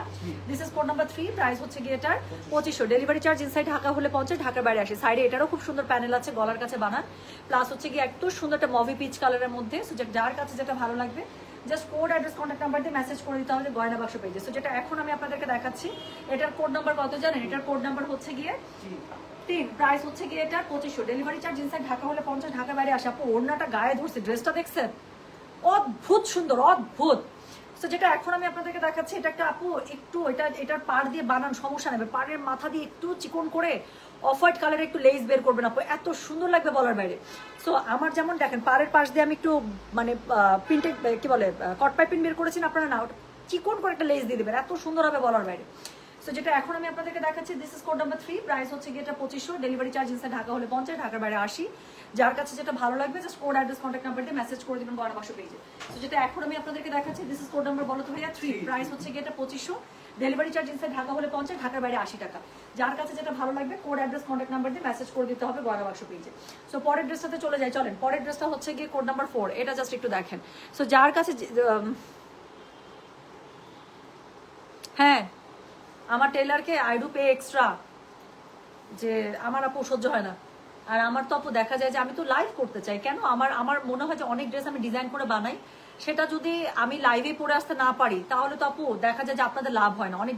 S1: this is code number 3, price হচ্ছে গিয়ে এটার 2500, ডেলিভারি চার্জ ইনসাইড ঢাকা হলে 50, ঢাকার বাইরে 80। সাইডে এটারও খুব সুন্দর প্যানেল আছে, গলার কাছে বানান, প্লাস হচ্ছে গিয়ে একটু সুন্দর একটা মভি পিচ কালারের মধ্যে। সো যার কাছে যেটা ভালো লাগবে just code address contact number দিয়ে মেসেজ করে দিতে হবে গয়না বাক্স পেজে। সো যেটা এখন আমি আপনাদেরকে দেখাচ্ছি, এটার কোড নাম্বার কত জানেন? এটার কোড নাম্বার হচ্ছে গিয়ে 3, প্রাইস হচ্ছে গিয়ে এটা 2500, ডেলিভারি চার্জ ইনসাইড ঢাকা হলে 50, ঢাকার বাইরে 80। আপু ওড়নাটা গায়ে ধরছে, ড্রেসটা দেখছেন অদ্ভুত সুন্দর, অদ্ভুত। তো যেটা এখন আমি আপনাদেরকে দেখাচ্ছি, এটা একটা আপু একটু এটার পাড় দিয়ে বানান, সমস্যা নেবে, পাড়ের মাথা দিয়ে একটু চিকন করে অফ হোয়াইট কালারে একটু লেস বের করবেন আপু, এত সুন্দর লাগবে বলার বাইরে। সো আমার যেমন দেখেন পাড়ের পাশ দিয়ে আমি একটু মানে প্রিন্টে কি বলে কটপাই প্রিন্ট বের করেছি, আপনারা না ওটা চিকন করে একটা লেস দিয়ে দেবেন, এত সুন্দর হবে বলার বাইরে। সো যেটা এখন আমি আপনাদেরকে দেখাচ্ছি, this is code number 3, price হচ্ছে গিয়ে এটা 2500, ডেলিভারি চার্জ ইনসাইড ঢাকা হলে 50, ঢাকার বাইরে 80। যার কাছে যেটা ভালো লাগবে just code address contact number দিয়ে মেসেজ করে দিবেন গয়না বাক্স পেজে। তো যেটা এখন আমি আপনাদেরকে দেখাচ্ছি, দিস ইজ কোড নাম্বার বলো তো ভাইয়া 3, প্রাইস হচ্ছে গিয়ে এটা 2500, ডেলিভারি চার্জ ইনসাইড ঢাকা হলে 50, ঢাকার বাইরে 80 টাকা। যার কাছে যেটা ভালো লাগবে কোড অ্যাড্রেস কন্ট্যাক্ট নাম্বার দিয়ে মেসেজ করে দিতে হবে গয়না বাক্স পেজে। সো পরের ড্রেসটাতে চলে যাই, চলেন। পরের ড্রেসটা হচ্ছে গিয়ে কোড নাম্বার 4, এটা জাস্ট একটু দেখেন। সো যার কাছে হ্যাঁ, আমার টেলারকে আই ডু পে এক্সট্রা, যে আমার আপু সহ্য হয় না। আর আমার তো আপু দেখা যায় যে আমি তো লাইভ করতে চাই, কেন আমার মনে হয় যে অনেক ড্রেস আমি ডিজাইন করে বানাই, সেটা যদি আমি লাইভে পরে আসতে না পারি তাহলে তো আপু দেখা যায় যে আপনাদের লাভ হয় না। অনেক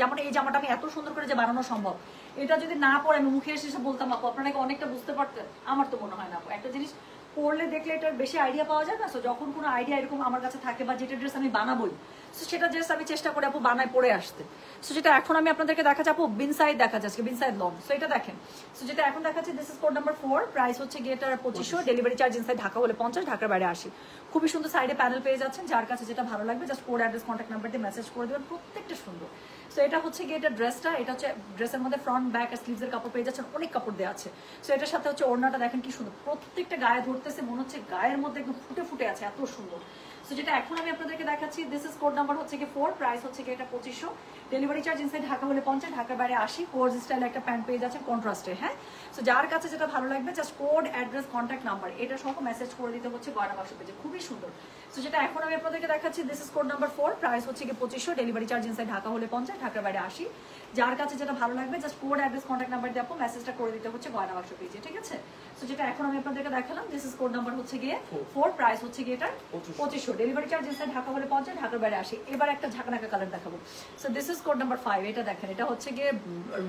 S1: যেমন এই জামাটা আমি এত সুন্দর করে যে বানানো সম্ভব, এটা যদি না পরে আমি মুখে এসে বলতাম আপু আপনারা অনেকটা বুঝতে পারতেন, আমার তো মনে হয় না আপু। একটা জিনিস পরলে দেখলে এটার বেশি আইডিয়া পাওয়া যায় না। সো যখন কোনো আইডিয়া এরকম আমার কাছে থাকে বা যেটা ড্রেস আমি বানাবোই, সো সেটা জাস্ট আমি চেষ্টা করি আপু বানায় পরে আসতে। সো যেটা এখন আমি আপনাদেরকে দেখাচ্ছি আপু বিনসাইড দেখা যাচ্ছে, বিনসাইড লং। সো এটা দেখেন, সো যেটা এখন দেখাচ্ছি this is code number 4, price হচ্ছে গিয়ে এটার 2500, ডেলিভারি চার্জ ইনসাইড ঢাকা হলে 50, ঢাকার বাইরে 80। খুবই সুন্দর সাইডে প্যানেল পেয়ে যাচ্ছেন, যার কাছে যেটা ভালো লাগবে just code address contact number দিয়ে মেসেজ করে দেবেন, প্রত্যেকটা সুন্দর। সো এটা হচ্ছে গিয়ে এটা ড্রেসটা, এটা হচ্ছে ড্রেসের মধ্যে ফ্রন্ট ব্যাক আর স্লিভসের কাপড় পেয়ে যাচ্ছেন, অনেক কাপড় দেওয়া আছে। সো এটার সাথে হচ্ছে ওড়নাটা দেখেন কি সুন্দর, প্রত্যেকটা গায়ে ধরতেছে, মনে হচ্ছে গায়ের মধ্যে একদম ফুটে ফুটে আছে, এত সুন্দর। সো যেটা এখন আমি আপনাদেরকে দেখাচ্ছি দিস ইজ কোড নাম্বার হচ্ছে কি 4, প্রাইস হচ্ছে কি এটা 2500, ডেলিভারি চার্জ ইনসাইড ঢাকা হলে 50, ঢাকার বাইরে 80। কোর্স স্টাইলে একটা প্যান্ট পেয়ে যাচ্ছে কন্ট্রাস্টে, হ্যাঁ। সো যার কাছে যেটা ভালো লাগবে just code address contact number এটা সহ মেসেজ করে দিতে হচ্ছে গয়না বাক্স পেজে, খুবই সুন্দর। সো যেটা এখন আমি আপনাদেরকে দেখাচ্ছি this is code number 4, price হচ্ছে কি 2500, ডেলিভারি চার্জ ইনসাইড ঢাকা হলে 50, ঢাকার বাইরে 80। যার কাছে যেটা ভালো লাগবে just code address contact number দিয়ে আপু মেসেজটা করে দিতে হচ্ছে গয়না বাক্স পেজে, ঠিক আছে। সো যেটা এখন আমি আপনাদেরকে দেখালাম দিস ইজ কোড নাম্বার হচ্ছে গিয়ে 4, প্রাইস হচ্ছে গিয়ে এটা 2500, ডেলিভারি চার্জ ইনসাইড ঢাকা হলে 50, ঢাকার বাইরে 80। এবার একটা ঝাঁকানাকা কালার দেখাবো। So this is code number 5, এটা দেখেন, এটা হচ্ছে গিয়ে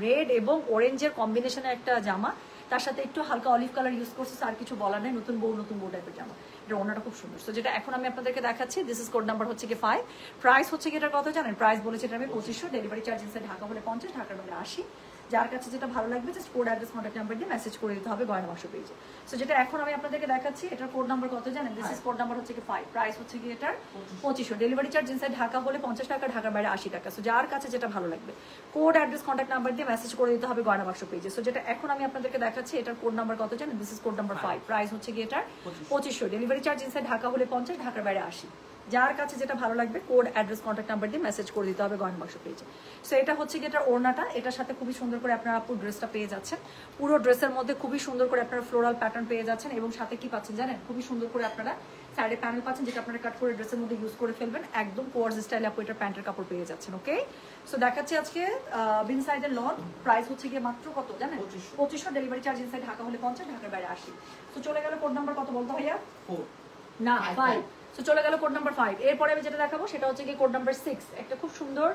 S1: রেড এবং অরেঞ্জের কম্বিনেশনে একটা জামা, তার সাথে একটু হালকা অলিভ কালার ইউজ করছে, আর কিছু বলার নেই, নতুন বউ টাইপের জামা। এটা ওনাটা খুব সুন্দর। সো যেটা এখন আমি আপনাদেরকে দেখাচ্ছি দিস ইজ কোড নাম্বার হচ্ছে কি 5, প্রাইস হচ্ছে কি এটার কত জানেন, প্রাইস বলেছে এটা আমি 2500, ডেলিভারি চার্জ ইনসাইড ঢাকা হলে 50, ঢাকার বাইরে 80। যার কাছে যেটা ভালো লাগবে just code address contact number দিয়ে মেসেজ করে দিতে হবে গয়না বাক্স পেজে। সো যেটা এখন আমি আপনাদেরকে দেখাচ্ছি এটার কোড নাম্বার কত জানেন, দিস ইজ কোড নাম্বার হচ্ছে কি 5, প্রাইস হচ্ছে কি এটার 2500, ডেলিভারি চার্জ ইনসাইড ঢাকা হলে 50 টাকা, ঢাকার বাইরে 80 টাকা। সো যার কাছে যেটা ভালো লাগবে কোড অ্যাড্রেস কন্ট্যাক্ট নাম্বার দিয়ে মেসেজ করে দিতে হবে গয়না বাক্স পেজে। সো যেটা এখন আমি আপনাদেরকে দেখাচ্ছি এটার কোড নাম্বার কত জানেন, this is code number 5, price হচ্ছে কি এটার 2500, ডেলিভারি চার্জ ইনসাইড ঢাকা হলে 50, ঢাকার বাইরে 80। যার কাছে যেটা ভালো লাগবে কোড অ্যাড্রেস কন্ট্যাক্ট নাম্বার দিয়ে মেসেজ করে দিতে হবে গয়না বাক্স পেজে। সো এটা হচ্ছে কি এটার ওড়নাটা, এটার সাথে খুবই সুন্দর করে আপনারা পুরো ড্রেসটা পেয়ে যাচ্ছেন, পুরো ড্রেসের মধ্যে খুবই সুন্দর করে আপনারা ফ্লোরাল প্যাটার্ন পেয়ে যাচ্ছেন, এবং সাথে কি পাচ্ছেন জানেন, খুবই সুন্দর করে আপনারা সাইডে প্যানেল পাচ্ছেন, যেটা আপনারা কাট করে ড্রেসের মধ্যে ইউজ করে ফেলবেন, একদম কোয়ার্স স্টাইলে আপু এটা প্যান্টের কাপড় পেয়ে যাচ্ছেন, ওকে। সো দেখাচ্ছি আজকে বিন সাইডের লন, প্রাইস হচ্ছে গিয়ে মাত্র কত জানেন, 2500, ডেলিভারি চার্জ ইনসাইড ঢাকা হলে 50, ঢাকার বাইরে 80। তো চলে গেল কোড নাম্বার কত বলতো ভাইয়া, 4 না 5। তো চলে গেল কোড নাম্বার 5। এরপরে আমি যেটা দেখাবো সেটা হচ্ছে কি কোড নাম্বার 6, একটা খুব সুন্দর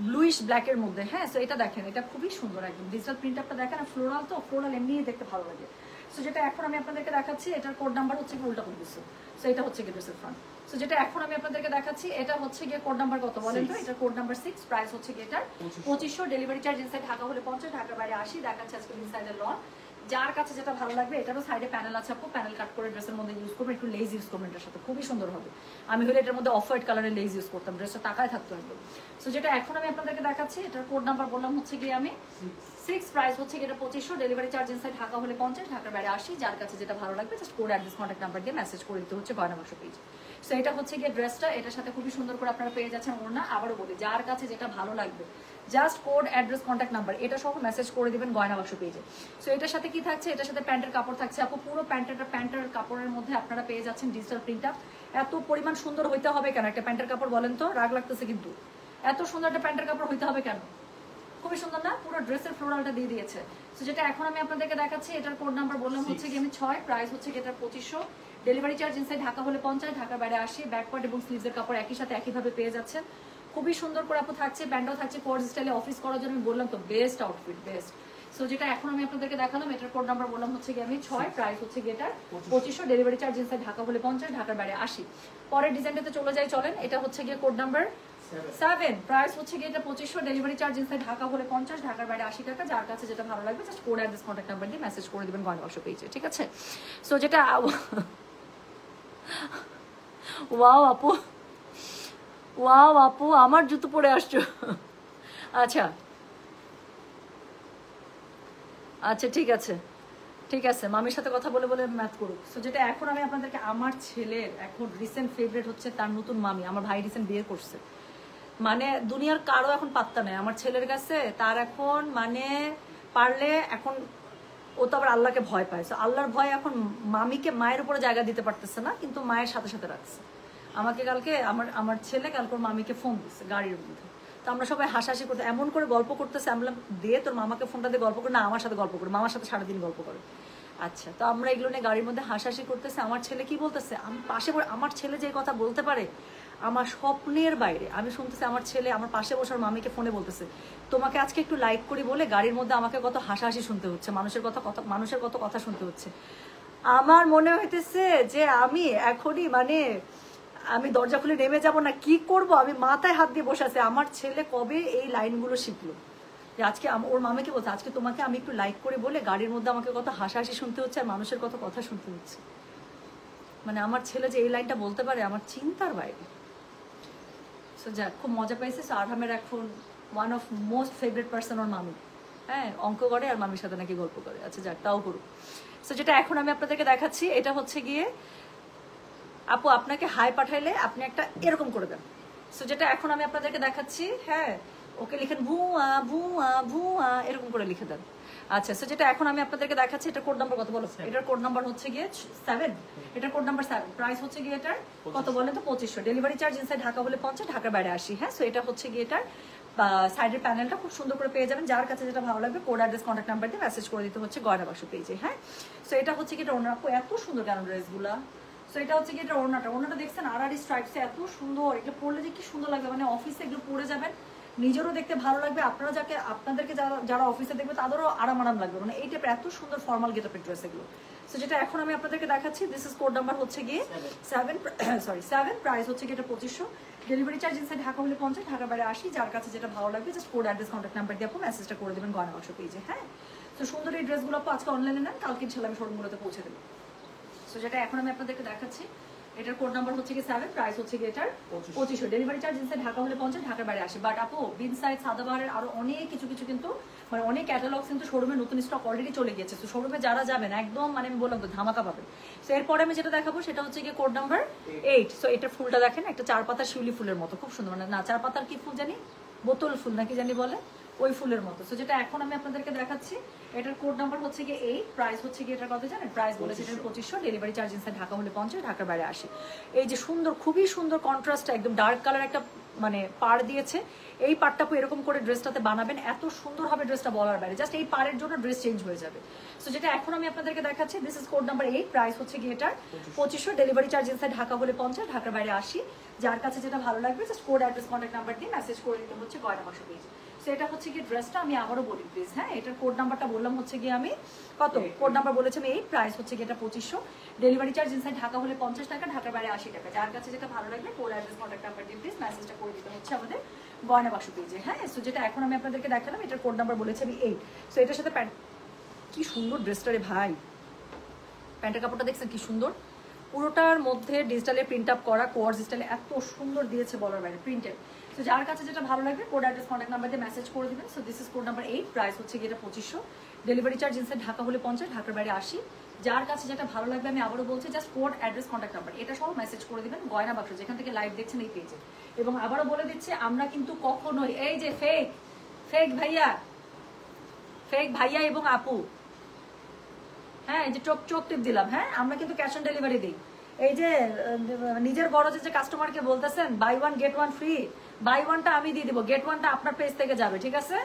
S1: ব্লুইশ ব্ল্যাক এর মধ্যে, হ্যাঁ। সো এটা দেখেন, এটা খুবই সুন্দর, একদম ডিজিটাল প্রিন্টটা দেখেন, আর ফ্লোরাল, তো ফ্লোরাল এমনি দেখতে ভালো লাগে। সো যেটা এখন আমি আপনাদেরকে দেখাচ্ছি এটার কোড নাম্বার হচ্ছে কি উল্টা করে দিচ্ছি, সো এটা হচ্ছে কি ড্রেসের ফ্রন্ট। সো যেটা এখন আমি আপনাদেরকে দেখাচ্ছি এটা হচ্ছে গিয়ে কোড নাম্বার কত বলেন তো, এটা কোড নাম্বার 6, প্রাইস হচ্ছে কি এটা 2500, ডেলিভারি চার্জ ইনসাইড ঢাকা হলে 50, ঢাকার বাইরে 80। দেখাচ্ছে আজকে ইনসাইডের লন, যার কাছে যেটা ভালো লাগবে, এটারও সাইডে প্যানেল আছে আপু, প্যানেল কাট করে ড্রেসের মধ্যে ইউজ করবেন, একটু লেজ ইউজ করবেন এটার সাথে, খুবই সুন্দর হবে। আমি হলে এটার মধ্যে অফ হোয়াইট কালারের লেজ ইউজ করতাম, ড্রেসটা টাকায় থাকতো একদম। সো যেটা এখন আমি আপনাদেরকে দেখাচ্ছি এটার কোড নাম্বার বললাম হচ্ছে গিয়ে আমি 6, প্রাইস হচ্ছে কি এটা 2500, ডেলিভারি চার্জ ইনসাইড ঢাকা হলে 50, ঢাকার বাইরে 80। যার কাছে যেটা ভালো লাগবে just code address contact number দিয়ে মেসেজ করে দিতে হচ্ছে গয়না বাক্স পেজ। সো এটা হচ্ছে গিয়ে ড্রেসটা, এটার সাথে খুবই সুন্দর করে আপনারা পেয়ে যাচ্ছেন ওড়না। আবারও বলি, যার কাছে যেটা ভালো লাগবে just code address contact number এটা সহ মেসেজ করে দিবেন গয়না বাক্স পেজে। সো এটার সাথে কি থাকছে, এটার সাথে প্যান্টের কাপড় থাকছে আপু, পুরো প্যান্টের কাপড়ের মধ্যে আপনারা পেয়ে যাচ্ছেন ডিজিটাল প্রিন্টটা। এত পরিমাণ সুন্দর হইতে হবে কেন একটা প্যান্টের কাপড় বলেন তো, রাগ লাগতেছে কিন্তু, এত সুন্দর একটা প্যান্টের কাপড় হইতে হবে কেন, খুবই সুন্দর না, পুরো ড্রেসের ফ্লোরালটা দিয়ে দিয়েছে। সো যেটা এখন আমি আপনাদেরকে দেখাচ্ছি এটার কোড নাম্বার বললাম হচ্ছে কি আমি 6, প্রাইস হচ্ছে কি এটা 2500, ডেলিভারি চার্জ ইনসাইড ঢাকা হলে 50, ঢাকার বাইরে 80। ব্যাকপার্ট এবং স্লিভসের কাপড় একই সাথে একইভাবে পেয়ে যাচ্ছেন, খুবই সুন্দর করে আপু থাকছে, প্যান্টও থাকছে কোয়ার্স স্টাইলে অফিস করার জন্য, আমি বললাম তো বেস্ট আউটফিট, বেস্ট। সো যেটা এখন আমি আপনাদেরকে দেখালাম এটার কোড নাম্বার বললাম হচ্ছে কি আমি 6, প্রাইস হচ্ছে কি এটা 2500, ডেলিভারি চার্জ ইনসাইড ঢাকা হলে 50, ঢাকার বাইরে 80। পরের ডিজাইনটাতে চলে যাই চলেন, এটা হচ্ছে গিয়ে কোড নাম্বার 7, প্রাইস হচ্ছে গিয়ে এটা 2500, ডেলিভারি চার্জ ইনসাইড ঢাকা হলে 50, ঢাকার বাইরে 80 টাকা। যার কাছে যেটা ভালো লাগবে just code address contact number দিয়ে মেসেজ করে দিবেন গয়না বাক্স পেজে, ঠিক আছে। সো যেটা ওয়াও আপু, ওয়াও আপু আমার জুতো পরে আসছো, আচ্ছা আচ্ছা ঠিক আছে ঠিক আছে, মামির সাথে কথা বলে বলে ম্যাথ করুক। সো যেটা এখন আমি আপনাদেরকে, আমার ছেলের এখন রিসেন্ট ফেভারিট হচ্ছে তার নতুন মামি, আমার ভাই রিসেন্ট বিয়ে করছে, মানে দুনিয়ার কারো এখন পাত্তা নেই আমার ছেলের কাছে, তার এখন মানে পারলে এখন ও তো আবার আল্লাহকে ভয় পায়, সো আল্লাহর ভয় এখন মামিকে মায়ের উপরে জায়গা দিতে পারতেছে না, কিন্তু মায়ের সাথে সাথে রাখছে। আমাকে কালকে আমার ছেলে কালকে ওর মামিকে ফোন দিচ্ছে গাড়ির মধ্যে, তো আমরা সবাই হাসাহাসি করতে এমন করে গল্প করতেছে, আমি বললাম দে তোর মামাকে ফোনটা দিয়ে গল্প করে, না আমার সাথে গল্প করে, মামার সাথে সারাদিন গল্প করে। আচ্ছা, তো আমরা এগুলো নিয়ে গাড়ির মধ্যে হাসাহাসি করতেছে। আমার ছেলে কি বলতেছে, আমি পাশে আমার ছেলে যে কথা বলতে পারে আমার স্বপ্নের বাইরে, আমি শুনতেছি আমার ছেলে আমার পাশে বসার মামিকে ফোনে বলতেছে তোমাকে আজকে একটু লাইক করি বলে গাড়ির মধ্যে আমাকে কত হাসাহাসি শুনতে হচ্ছে, মানুষের কত কথা শুনতে হচ্ছে।
S2: আমার মনে হইতেছে যে আমি এখনই মানে আমি দরজা খুলে নেমে যাব না, কি করব, আমি মাথায় হাত দিয়ে বসে আছি। আমার ছেলে কবে এই লাইনগুলো শিখলো যে আজকে ওর মামাকে বলছে আজকে তোমাকে আমি একটু লাইক করে বলে গাড়ির মধ্যে আমাকে কত হাসাহাসি শুনতে হচ্ছে আর মানুষের কত কথা শুনতে হচ্ছে। মানে আমার ছেলে যে এই লাইনটা বলতে পারে আমার চিন্তার বাইরে। সো যাক, খুব মজা পাইছে। সো আরহামের এখন one of most favourite person ওর মামি। হ্যাঁ, অঙ্ক করে আর মামির সাথে নাকি গল্প করে। আচ্ছা যাক, তাও করুক। সো যেটা এখন আমি আপনাদেরকে দেখাচ্ছি এটা হচ্ছে গিয়ে আপু আপনাকে হাই পাঠাইলে আপনি একটা এরকম করে দেন। সো যেটা এখন আমি আপনাদেরকে দেখাচ্ছি, হ্যাঁ ওকে লিখেন ভুয়া ভুয়া ভুয়া এরকম করে লিখে দেন। আচ্ছা, সো যেটা এখন আমি আপনাদেরকে দেখাচ্ছি এটা কোড নাম্বার কত বলো? এটার কোড নাম্বার হচ্ছে গিয়ে 7। এটার কোড নাম্বার 7। প্রাইস হচ্ছে গিয়ে এটার কত বলেন তো? 2500। ডেলিভারি চার্জ ইনসাইড ঢাকা হলে 50, ঢাকার বাইরে 80। হ্যাঁ, সো এটা হচ্ছে গিয়ে এটার সাইডের প্যানেলটা খুব সুন্দর করে পেয়ে যাবেন। যার কাছে যেটা ভালো লাগবে কোড অ্যাড্রেস কন্ট্যাক্ট নাম্বার দিয়ে মেসেজ করে দিতে হচ্ছে গয়না বাক্স পেজে। হ্যাঁ, সো এটা হচ্ছে কি এটা ওনার এত সুন্দর কেন ড্রেসগুলা। সো এটা হচ্ছে কি এটা ওড়নাটা দেখছেন আর স্ট্রাইপসে এত সুন্দর। এটা পরলে যে কি সুন্দর লাগবে, মানে অফিসে এগুলো পরে যাবেন, নিজেরও দেখতে ভালো লাগবে, আপনাদেরকে যারা অফিসে দেখবে তাদেরও আরাম লাগবে। মানে এই টাইপের এত সুন্দর ফর্মাল গেটআপের ড্রেস এগুলো। সো যেটা এখন আমি আপনাদেরকে দেখাচ্ছি, দিস ইজ কোড নাম্বার হচ্ছে গিয়ে 7। প্রাইস হচ্ছে গিয়ে এটা 2500। ডেলিভারি চার্জ ইনসাইড ঢাকা হলে 50, ঢাকার বাইরে 80। যার কাছে যেটা ভালো লাগবে just code address contact number দিয়ে আপনি মেসেজটা করে দেবেন গয়না বাক্স পেজে। হ্যাঁ, তো সুন্দর এই ড্রেসগুলো আপু আজকে অনলাইনে নেন, কালকে ইনশাআল্লাহ আমি শোরুমগুলোতে পৌঁছে দেবো। সো যেটা এখন আমি আপনাদেরকে দেখাচ্ছি এটার কোড নাম্বার হচ্ছে কি 7। প্রাইস হচ্ছে কি এটার 2500। ডেলিভারি চার্জ ইনসাইড ঢাকা হলে 50, ঢাকার বাইরে 80। বাট আপু বিন সাইড সাদাবাহারের আরো অনেক কিছু কিন্তু মানে অনেক ক্যাটালগস কিন্তু শোরুমে নতুন স্টক অলরেডি চলে গিয়েছে। তো শোরুমে যারা যাবেন একদম মানে আমি বললাম তো ধামাকা পাবেন। সো এরপরে আমি যেটা দেখাবো সেটা হচ্ছে কি কোড নাম্বার 8। সো এটার ফুলটা দেখেন, একটা 4 পাতার শিউলি ফুলের মতো, খুব সুন্দর। মানে না 4 পাতার কি ফুল জানি, বোতল ফুল নাকি জানি বলে, ওই ফুলের মতো। সো যেটা এখন আমি আপনাদেরকে দেখাচ্ছি এটার কোড নাম্বার হচ্ছে গিয়ে 8। প্রাইস হচ্ছে গিয়ে এটার কত জানেন? প্রাইস বলেছে এটার 2500। ডেলিভারি চার্জ ইনসাইড ঢাকা হলে 50, ঢাকার বাইরে 80। এই যে সুন্দর, খুবই সুন্দর কন্ট্রাস্ট, একদম ডার্ক কালার একটা মানে পাড় দিয়েছে। এই পাড়টা এরকম করে ড্রেসটাতে বানাবেন, এত সুন্দর হবে ড্রেসটা বলার বাইরে। জাস্ট এই পাড়ের জন্য ড্রেস চেঞ্জ হয়ে যাবে। সো যেটা এখন আমি আপনাদেরকে দেখাচ্ছি this is code number 8। Price হচ্ছে গিয়ে এটার 2500। ডেলিভারি চার্জ ইনসাইড ঢাকা হলে 50, ঢাকার বাইরে 80। যার কাছে যেটা ভালো লাগবে just code address contact number দিয়ে মেসেজ করে দিতে হচ্ছে গয়না বাক্স পেজ। সো এটা হচ্ছে কি ড্রেসটা আমি আবারও বলি প্লিজ। হ্যাঁ, এটার কোড নাম্বারটা বললাম হচ্ছে গিয়ে আমি কত, কোড নাম্বার বলেছি আমি 8। প্রাইস হচ্ছে গিয়ে এটা 2500। ডেলিভারি চার্জ ইনসাইড ঢাকা হলে 50 টাকা, ঢাকার বাইরে 80 টাকা। যার কাছে যেটা ভালো লাগবে কোড অ্যাড্রেস কন্ট্যাক্ট নাম্বার দিয়ে প্লিজ মেসেজটা করে দিতে হচ্ছে আমাদের গয়না বাক্স পেজে। হ্যাঁ, সো যেটা এখন আমি আপনাদেরকে দেখালাম এটার কোড নাম্বার বলেছি আমি 8। সো এটার সাথে প্যান্ট, কি সুন্দর ড্রেসটা রে ভাই। প্যান্টের কাপড়টা দেখছেন কি সুন্দর, পুরোটার মধ্যে ডিজিটালে প্রিন্ট আপ করা, কোয়ার্স স্টাইলে এত সুন্দর দিয়েছে বলার বাইরে প্রিন্টেড। তো যার কাছে যেটা ভালো লাগবে কোড অ্যাড্রেস কন্ট্যাক্ট নাম্বার দিয়ে মেসেজ করে দিবেন। So this is code number 8। Price হচ্ছে গিয়ে এটা 2500। ডেলিভারি চার্জ ইনসাইড ঢাকা হলে 50, ঢাকার বাইরে 80। যার কাছে যেটা ভালো লাগবে আমি আবারও বলছি just code address contact number এটা সহ মেসেজ করে দিবেন গয়না বাক্স যেখান থেকে লাইভ দেখছেন এই পেজে। এবং আবারও বলে দিচ্ছি আমরা কিন্তু কখনোই এই যে ফেক ভাইয়া এবং আপু, হ্যাঁ এই যে চোখ টিপ দিলাম, হ্যাঁ আমরা কিন্তু ক্যাশ অন ডেলিভারি দিই। এই যে নিজের গরজে যে কাস্টমারকে বলতেছেন বাই 1 গেট 1 ফ্রি, বাই 1টা আমি দিয়ে দিব, গেট 1টা আপনার পেজ থেকে যাবে, ঠিক আছে?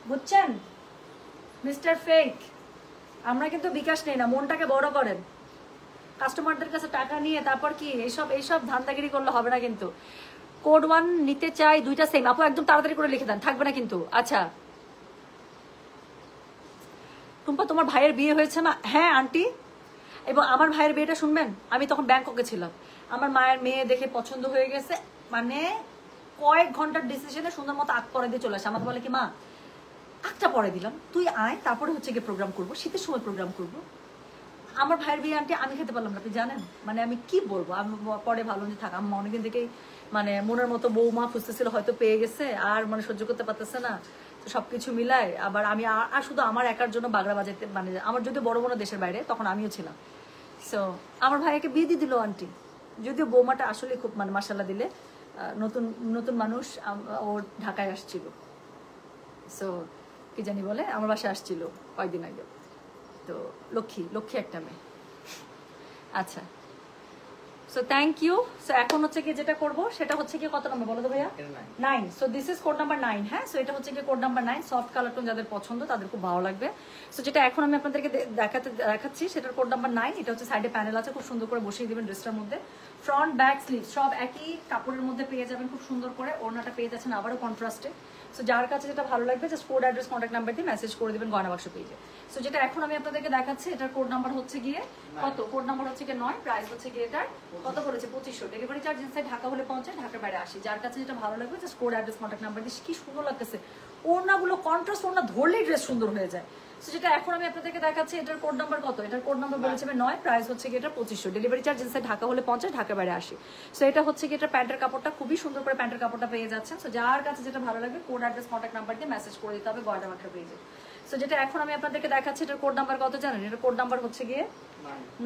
S2: বুঝছেন মিস্টার ফেক? আমরা কিন্তু বিকাশ নেই না, মনটাকে বড় করেন। কাস্টমারদের কাছে টাকা নিয়ে তারপর কি এইসব ধান্দাগিরি করলে হবে না কিন্তু। কোড 1 নিতে চাই, 2টা সেম। আপু একদম তাড়াতাড়ি করে লিখে দেন, থাকবে না কিন্তু। আচ্ছা টুম্পা তোমার ভাইয়ের বিয়ে হয়েছে না? হ্যাঁ আন্টি, এবং আমার ভাইয়ের বিয়েটা শুনবেন, আমি তখন ব্যাংককে ছিলাম, আমার মায়ের মেয়ে দেখে পছন্দ হয়ে গেছে, মানে কয়েক ঘন্টার ডিসিশনে সুন্দর মতো আগ পরে দিয়ে চলে আসে। আমাকে বলে কি মা আগটা পরে দিলাম, তুই আয়, তারপরে হচ্ছে গিয়ে প্রোগ্রাম করবো, শীতের সময় প্রোগ্রাম করবো। আমার ভাইয়ের বিয়ে আন্টি আমি খেতে পারলাম না, আপনি জানেন। মানে আমি কি বলবো, আমি পরে ভালো যে থাকা আমার অনেকদিন থেকেই মানে মনের মতো বৌমা খুঁজতেছিল, হয়তো পেয়ে গেছে, আর মানে সহ্য করতে পারতেছে না। তো সবকিছু মিলায় আবার আমি আর শুধু আমার একার জন্য বাগড়া বাজাইতে, মানে আমার যদি বড় বড় দেশের বাইরে, তখন আমিও ছিলাম। সো আমার ভাইয়াকে বিয়ে দিয়ে দিল আন্টি, যদিও বৌমাটা আসলে খুব মানে মাশাআল্লাহ দিলে নতুন মানুষ, ওর ঢাকায় আসছিল। সো কি জানি বলে আমার বাসায় আসছিল কয়েকদিন আগে। তো লক্ষ্মী একটা মেয়ে। আচ্ছা সো থ্যাংক ইউ। সো এখন হচ্ছে কি যেটা করবো সেটা হচ্ছে কি, কত নাম্বার বলো তো ভাইয়া? 9। So this is code number 9। হ্যাঁ, সো এটা হচ্ছে কি code number 9। Soft colour tone যাদের পছন্দ তাদের খুব ভালো লাগবে। সো যেটা এখন আমি আপনাদেরকে দেখাচ্ছি সেটার কোড নাম্বার 9। এটা হচ্ছে সাইডে প্যানেল আছে, খুব সুন্দর করে বসিয়ে দিবেন ড্রেসটার মধ্যে। ফ্রন্ট ব্যাক স্লিভ সব একই কাপড়ের মধ্যে পেয়ে যাবেন খুব সুন্দর করে। ওড়নাটা পেয়ে যাচ্ছেন আবারও কন্ট্রাস্টে।
S1: সো যার কাছে যেটা ভালো লাগবে just code address contact number দিয়ে মেসেজ করে দিবেন গয়না বাক্স পেজে। সো যেটা এখন আমি আপনাদেরকে দেখাচ্ছি এটার কোড নাম্বার হচ্ছে গিয়ে কত, কোড নাম্বার হচ্ছে গিয়ে 9, প্রাইস হচ্ছে গিয়ে এটার কত বলেছে 2500, ডেলিভারি চার্জ ইনসাইড ঢাকা হলে 50, ঢাকার বাইরে 80। যার কাছে যেটা ভালো লাগবে just code address contact number দিয়ে। কি সুন্দর লাগতেছে ওড়নাগুলো, কন্ট্রাস্ট ওড়না ধরলেই ড্রেস সুন্দর হয়ে যায়। সো যেটা এখন আমি আপনাদেরকে দেখাচ্ছি এটার কোড নাম্বার কত, এটার কোড নাম্বার বলেছে 9, প্রাইস হচ্ছে গিয়ে এটা 2500, ডেলিভারি চার্জ ইনসাইড ঢাকা হলে 50, ঢাকার বাইরে 80। সো এটা হচ্ছে গিয়ে এটা প্যান্টের কাপড়টা খুবই সুন্দর করে প্যান্টের কাপড়টা পেয়ে যাচ্ছেন। সো যার কাছে যেটা ভালো লাগবে কোড অ্যাড্রেস কন্ট্যাক্ট নাম্বার দিয়ে মেসেজ করে দিতে হবে গয়না বাক্স পেজে। সো যেটা এখন আমি আপনাদেরকে দেখাচ্ছি এটার কোড নাম্বার কত জানেন, এটার কোড নাম্বার হচ্ছে গিয়ে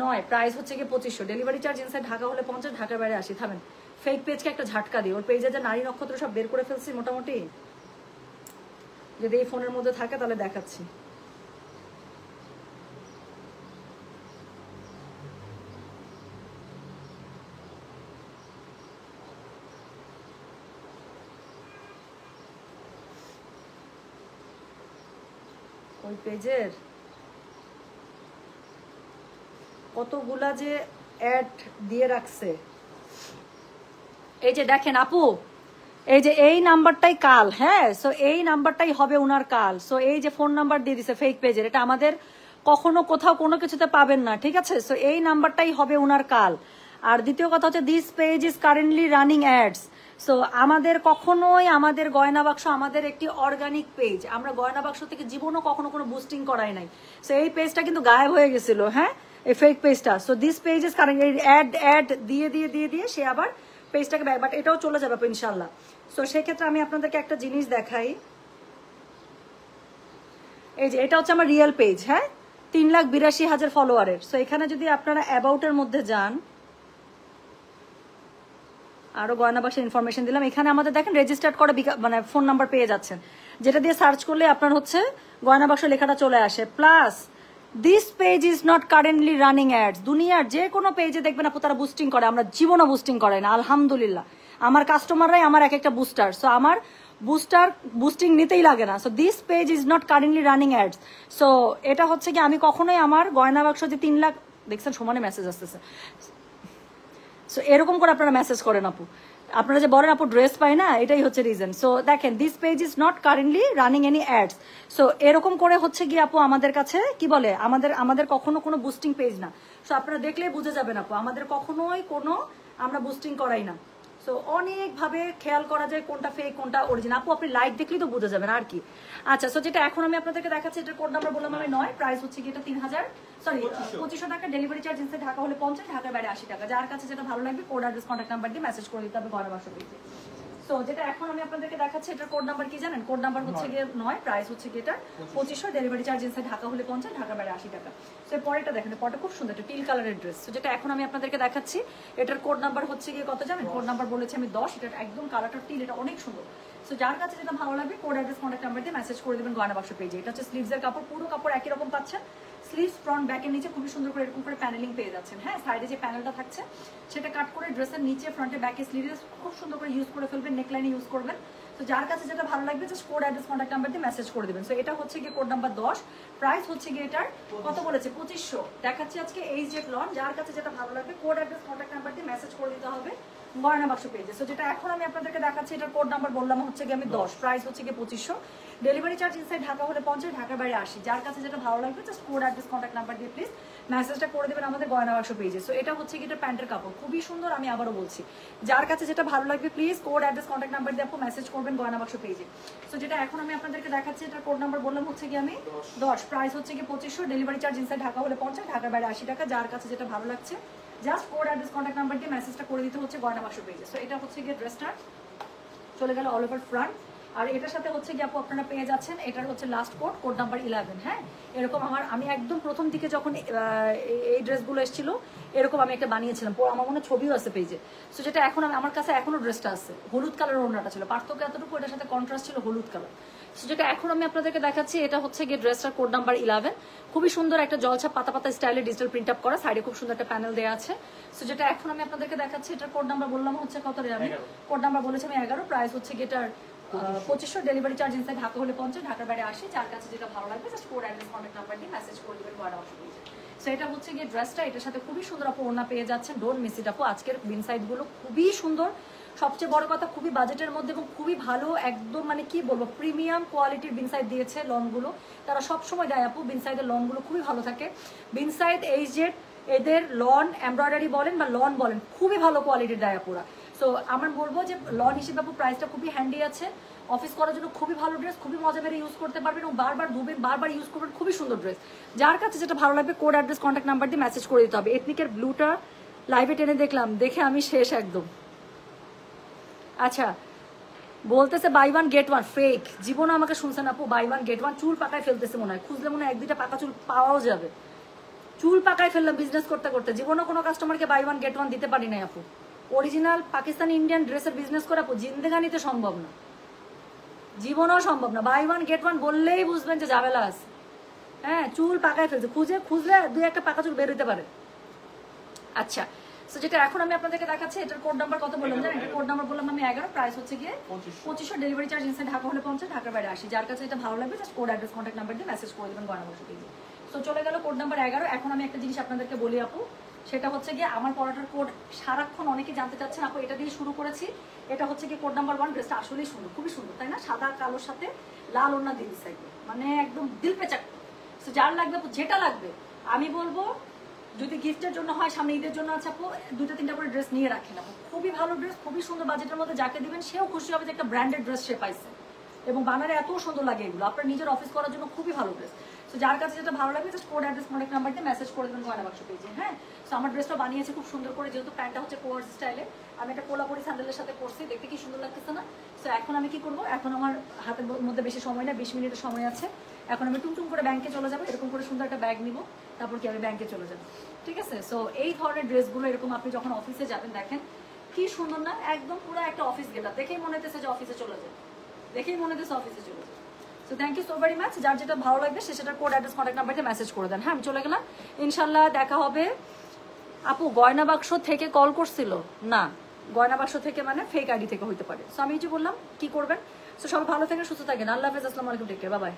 S1: 9, প্রাইস হচ্ছে গিয়ে 2500, ডেলিভারি চার্জ ইনসাইড ঢাকা হলে 50, ঢাকার বাইরে 80। থামেন, ফেক পেজকে একটা ঝাটকা দিই, ওর পেজে যে নারী নক্ষত্র সব বের করে ফেলছি মোটামুটি, যদি এই ফোনের মধ্যে থাকে তাহলে দেখাচ্ছি। ওই পেজের কতগুলা যে অ্যাড দিয়ে রাখছে, এই যে দেখেন আপু, এই যে এই নাম্বারটাই কাল, হ্যাঁ, সো এই নাম্বারটাই হবে উনার কাল। সো এই যে ফোন নাম্বার দিয়ে দিছে ফেক পেজের, এটা আমাদের কখনো কোথাও কোনো কিছুতে পাবেন না, ঠিক আছে? সো এই নাম্বারটাই হবে উনার কাল। আর দ্বিতীয় কথা হচ্ছে this page is currently running ads. So আমাদের কখনোই আমাদের গয়না বাক্স আমাদের একটি অর্গানিক পেজ, আমরা গয়না বাক্স থেকে জীবনও কখনো কোনো বুস্টিং করাই নাই। সো এই পেজটা কিন্তু গায়েব হয়ে গেছিল, হ্যাঁ, এই ফেক পেজটা। So this page is current ad দিয়ে দিয়ে দিয়ে দিয়ে সে আবার পেজটাকে ব্যাক, বাট এটাও চলে যাবে ইনশাল্লাহ। সো সেক্ষেত্রে আমি আপনাদেরকে একটা জিনিস দেখাই, এই যে এটা হচ্ছে আমার রিয়েল পেজ, হ্যাঁ, 3,82,000 ফলোয়ারের। সো এখানে যদি আপনারা অ্যাবাউটের মধ্যে যান, আরো গয়না বাক্সের ইনফরমেশন দিলাম, এখানে আমাদের দেখেন রেজিস্টার্ড করে মানে ফোন নাম্বার পেয়ে যাচ্ছেন, যেটা দিয়ে সার্চ করলে আপনার হচ্ছে গয়না বাক্স লেখাটা চলে আসে। Plus this page is not currently running ads. দুনিয়ার যে কোনো পেজে দেখবেন আপু তারা বুস্টিং করে, আমরা জীবনও বুস্টিং করাই না, আলহামদুলিল্লাহ আমার কাস্টমাররাই আমার এক একটা বুস্টার। সো আমার বুস্টিং নিতেই লাগে না। So this page is not currently running ads. So এটা হচ্ছে কি আমি কখনোই আমার গয়না বাক্স যে 3 লাখ, দেখছেন সমানে মেসেজ আসতেছে, সো এরকম করে আপনারা মেসেজ করেন আপু, আপনারা যে বলেন আপু ড্রেস পাই না, এটাই হচ্ছে রিজন। সো দেখেন this page is not currently running any ads. So এরকম করে হচ্ছে গিয়ে আপু আমাদের কাছে কি বলে, আমাদের কখনো কোনো বুস্টিং পেজ না। সো আপনারা দেখলেই বুঝে যাবেন আপু আমাদের কখনোই কোনো আমরা বুস্টিং করাই না। সো অনেকভাবে খেয়াল করা যায় কোনটা ফেক কোনটা অরিজিনাল। আপু আপনি লাইভ দেখলেই তো বুঝে যাবেন আর কি। আচ্ছা, সো যেটা এখন আমি আপনাদেরকে দেখাচ্ছি এটার কোড নাম্বার বললাম আমি 9, প্রাইস হচ্ছে কি এটা 2500 টাকা, ডেলিভারি চার্জ ইনসাইড ঢাকা হলে 50, ঢাকার বাইরে 80 টাকা। যার কাছে যেটা ভালো লাগবে কোড অ্যাড্রেস কন্ট্যাক্ট নাম্বার দিয়ে মেসেজ করে দিতে হবে গয়না বাক্স পেজে। সো যেটা এখন আমি আপনাদেরকে দেখাচ্ছি এটার কোড নাম্বার কি জানেন, কোড নাম্বার হচ্ছে গিয়ে 9, প্রাইস হচ্ছে গিয়ে এটা 2500, ডেলিভারি চার্জ ইনসাইড ঢাকা হলে 50, ঢাকার বাইরে 80 টাকা। সো পরেরটা দেখেন, পরটা খুব সুন্দর, একটা টিল কালারের ড্রেস। সো যেটা এখন আমি আপনাদেরকে দেখাচ্ছি এটার কোড নাম্বার হচ্ছে গিয়ে কত জানেন, কোড নাম্বার বলেছি আমি 10, এটা একদম কালারটা টিল, এটা অনেক সুন্দর। সো যার কাছে যেটা ভালো লাগবে কোড অ্যাড্রেস কন্ট্যাক্ট নাম্বার দিয়ে মেসেজ করে দেবেন গয়না বাক্স পেজে। এটা হচ্ছে স্লিভসের কাপড়, পুরো কাপড় একই রকম পাচ্ছেন, স্লিভস ফ্রন্ট ব্যাকের নিচে খুবই সুন্দর করে এরকম করে প্যানেলিং পেয়ে যাচ্ছেন, হ্যাঁ, সাইডে যে প্যানেলটা থাকছে সেটা কাট করে ড্রেসের নিচে ফ্রন্টে ব্যাকে স্লিভে খুব সুন্দর করে ইউজ করে ফেলবেন, নেকলাইনে ইউজ করবেন। তো যার কাছে যেটা ভালো লাগবে just code address contact number দিয়ে মেসেজ করে দেবেন। সো এটা হচ্ছে গিয়ে কোড নাম্বার 10, প্রাইস হচ্ছে গিয়ে এটার কত বলেছে 2500, দেখাচ্ছি আজকে এই যে লন। যার কাছে যেটা ভালো লাগবে কোড অ্যাড্রেস কন্ট্যাক্ট নাম্বার দিয়ে মেসেজ করে দিতে হবে গয়না বাক্স পেজে। সো যেটা এখন আমি আপনাদেরকে দেখাচ্ছি এটার কোড নাম্বার বললাম হচ্ছে গিয়ে আমি 10, প্রাইস হচ্ছে গিয়ে 2500, ডেলিভারি চার্জ ইনসাইড ঢাকা হলে 50, ঢাকার বাইরে 80। যার কাছে যেটা ভালো লাগবে just code address contact number দিয়ে প্লিজ মেসেজটা করে দেবেন আমাদের গয়না বাক্স পেজে। সো এটা হচ্ছে গিয়ে এটা প্যান্টের কাপড়, খুবই সুন্দর, আমি আবারও বলছি যার কাছে যেটা ভালো লাগবে please code address contact number দিয়ে আপু মেসেজ করবেন গয়না বাক্স পেজে। সো যেটা এখন আমি আপনাদেরকে দেখাচ্ছি এটার কোড নাম্বার বললাম হচ্ছে গিয়ে আমি 10, প্রাইস হচ্ছে গিয়ে 2500, ডেলিভারি চার্জ ইনসাইড ঢাকা হলে 50, ঢাকার বাইরে 80 টাকা। যার কাছে যেটা ভালো লাগছে just code address contact number দিয়ে মেসেজটা করে দিতে হচ্ছে গয়না বাক্স পেজে। সো এটা হচ্ছে গিয়ে ড্রেসটা চলে গেল অল ওভার ফ্রন্ট, আর এটার সাথে হচ্ছে গিয়ে আপু আপনারা পেয়ে যাচ্ছেন এটার হচ্ছে লাস্ট কোড নাম্বার 11, হ্যাঁ, এরকম আমি একদম প্রথম দিকে যখন এই ড্রেসগুলো এসেছিল এরকম আমি একটা বানিয়েছিলাম, আমার মনে ছবিও আছে পেজে। সো যেটা এখন আমার কাছে এখনো ড্রেসটা আছে, হলুদ কালারের ওড়নাটা ছিল, পার্থক্য এতটুকু এটার সাথে কন্ট্রাস্ট ছিল হলুদ কালার। সো যেটা এখন আমি আপনাদেরকে দেখাচ্ছি এটা হচ্ছে গিয়ে ড্রেসটার কোড নাম্বার 11, খুবই সুন্দর একটা জলছাপ পাতা পাতা স্টাইলে ডিজিটাল প্রিন্ট আপ করা, সাইডে খুব সুন্দর একটা প্যানেল দেওয়া আছে। সো যেটা এখন আমি আপনাদেরকে দেখাচ্ছি এটার কোড নাম্বার বললাম হচ্ছে কত রে, আমি কোড নাম্বার বলেছি আমি 11, প্রাইস হচ্ছে গিয়ে এটার 2500, ডেলিভারি চার্জ ইনসাইড ঢাকা হলে 50, ঢাকার বাইরে 80। যার কাছে যেটা ভালো লাগবে just code address contact number দিয়ে মেসেজ করে দেবেন গয়না বাক্স পেজে। সো এটা হচ্ছে গিয়ে ড্রেসটা, এটার সাথে খুবই সুন্দর আপু ওড়না পেয়ে যাচ্ছেন, ডোন্ট মিস ইট আপু। আজকের বিনসাইড গুলো খুবই সুন্দর,
S2: সবচেয়ে বড় কথা খুবই বাজেটের মধ্যে এবং খুবই ভালো একদম মানে কি বলবো প্রিমিয়াম কোয়ালিটির বিনসাইড দিয়েছে লনগুলো। তারা সবসময় দেয় আপু, বিনসাইডের লনগুলো খুবই ভালো থাকে। বিনসাইড এইচজেড এদের লন এমব্রয়ডারি বলেন বা লন বলেন খুবই ভালো কোয়ালিটির দেয় আপুরা। সো আমার বলবো যে লন হিসেবে আপু প্রাইসটা খুবই হ্যান্ডি আছে, অফিস করার জন্য খুবই ভালো ড্রেস, খুবই মজা মেরে ইউজ করতে পারবেন এবং বারবার ধুবেন, বারবার ইউজ করবেন, খুবই সুন্দর ড্রেস। যার কাছে যেটা ভালো লাগবে কোড অ্যাড্রেস কন্ট্যাক্ট নাম্বার দিয়ে মেসেজ করে দিতে হবে। এথনিকের ব্লুটা লাইভে টেনে দেখলাম, দেখে আমি শেষ একদম। আচ্ছা বলতেছে buy one get one, fake. জীবনে আমাকে শুনছেন আপু বাই ওয়ান গেট ওয়ান? চুল পাকায় ফেলতেছে মনে হয়, খুঁজলে মনে হয় 1-2টা পাকা চুল পাওয়াও যাবে। চুল পাকায় ফেললাম বিজনেস করতে করতে, জীবনে কোনো কাস্টমারকে বাই ওয়ান গেট ওয়ান দিতে পারি নাই আপু। অরিজিনাল পাকিস্তানি ইন্ডিয়ান ড্রেসের বিজনেস করে আপু জিন্দেগানিতে সম্ভব না, জীবনেও সম্ভব না। বাই ওয়ান গেট ওয়ান বললেই বুঝবেন যে ঝামেলা আছে। হ্যাঁ চুল পাকায় ফেলছে, খুঁজলে 2-1টা পাকা চুল বের হতে পারে। আচ্ছা তো যেটা এখন আমি আপনাদেরকে দেখাচ্ছি, এটার কোড নাম্বার কত বললাম জানেন? এটার কোড নাম্বার বললাম আমি 11, প্রাইস হচ্ছে গিয়ে 2500, ডেলিভারি চার্জ ইনসাইড ঢাকা হলে 50, ঢাকার বাইরে 80। যার কাছে এটা ভালো লাগবে just code address contact number দিয়ে মেসেজ করে দেবেন গয়না বক্স পেজে। তো চলে গেল কোড নাম্বার 11। এখন আমি একটা জিনিস আপনাদেরকে বলি আপু, সেটা হচ্ছে গিয়ে আমার পড়াটার কোড সারাক্ষণ অনেকে জানতে চাচ্ছেন আপু, এটা দিয়ে শুরু করেছি। এটা হচ্ছে গিয়ে কোড নাম্বার 1। ড্রেসটা আসলেই সুন্দর, খুবই সুন্দর তাই না? সাদা কালোর সাথে লাল ওড়না দিয়ে দিচ্ছে, মানে একদম দিল পেঁচাক। তো যার লাগবে আপু, যেটা লাগবে আমি বলবো যদি গিফটের জন্য হয়, সামনে ঈদের জন্য আছে আপু 2-3টা করে ড্রেস নিয়ে রাখেন আপু। খুবই ভালো ড্রেস, খুবই সুন্দর বাজেটের মধ্যে, যাকে দিবেন সেও খুশি হবে যে একটা ব্র্যান্ডেড ড্রেস সে পাইছে। এবং বানারে এত সুন্দর লাগে এগুলো, আপনার নিজের অফিস করার জন্য খুবই ভালো ড্রেস। তো যার কাছে যেটা ভালো লাগবে just code address contact number দিয়ে মেসেজ করে দেবেন গয়না বাক্স পেজে। হ্যাঁ তো আমার ড্রেসটা বানিয়েছে খুব সুন্দর করে, যেহেতু প্যান্টটা হচ্ছে কোয়ার্স স্টাইলে, আমি একটা কোলাপুরি স্যান্ডেলের সাথে পরছি, দেখতে কি সুন্দর লাগতেছে না? তো এখন আমি কি করবো, এখন আমার হাতের মধ্যে বেশি সময় না, 20 মিনিটের সময় আছে। এখন আমি টুমটুম করে ব্যাংকে চলে যাবো, এরকম করে সুন্দর একটা ব্যাগ নিবো, তারপর কি আমি ব্যাংকে চলে যাবো। ঠিক আছে? সো এই ধরনের ড্রেসগুলো এরকম আপনি যখন অফিসে যাবেন দেখেন কি সুন্দর না, একদম পুরো একটা অফিস গেটআপ, দেখেই মনে হতেছে যে অফিসে চলে যায়, দেখেই মনে হতেছে অফিসে চলে যায়। So thank you so very much. যার যেটা ভালো লাগবে সে সেটার কোড অ্যাড্রেস কন্ট্যাক্ট নাম্বারটা মেসেজ করে দেন। হ্যাঁ আমি চলে গেলাম, ইনশাল্লাহ দেখা হবে। আপু গয়না বাক্স থেকে কল করছিল না, গয়না বাক্স থেকে মানে ফেক আইডি থেকে হইতে পারে। সো আমি যে বললাম কি করবেন। সো সব ভালো থাকেন, সুস্থ থাকেন, আল্লাহ হাফেজ, আসসালামু আলাইকুম, টেক কেয়ার, বাই বাই।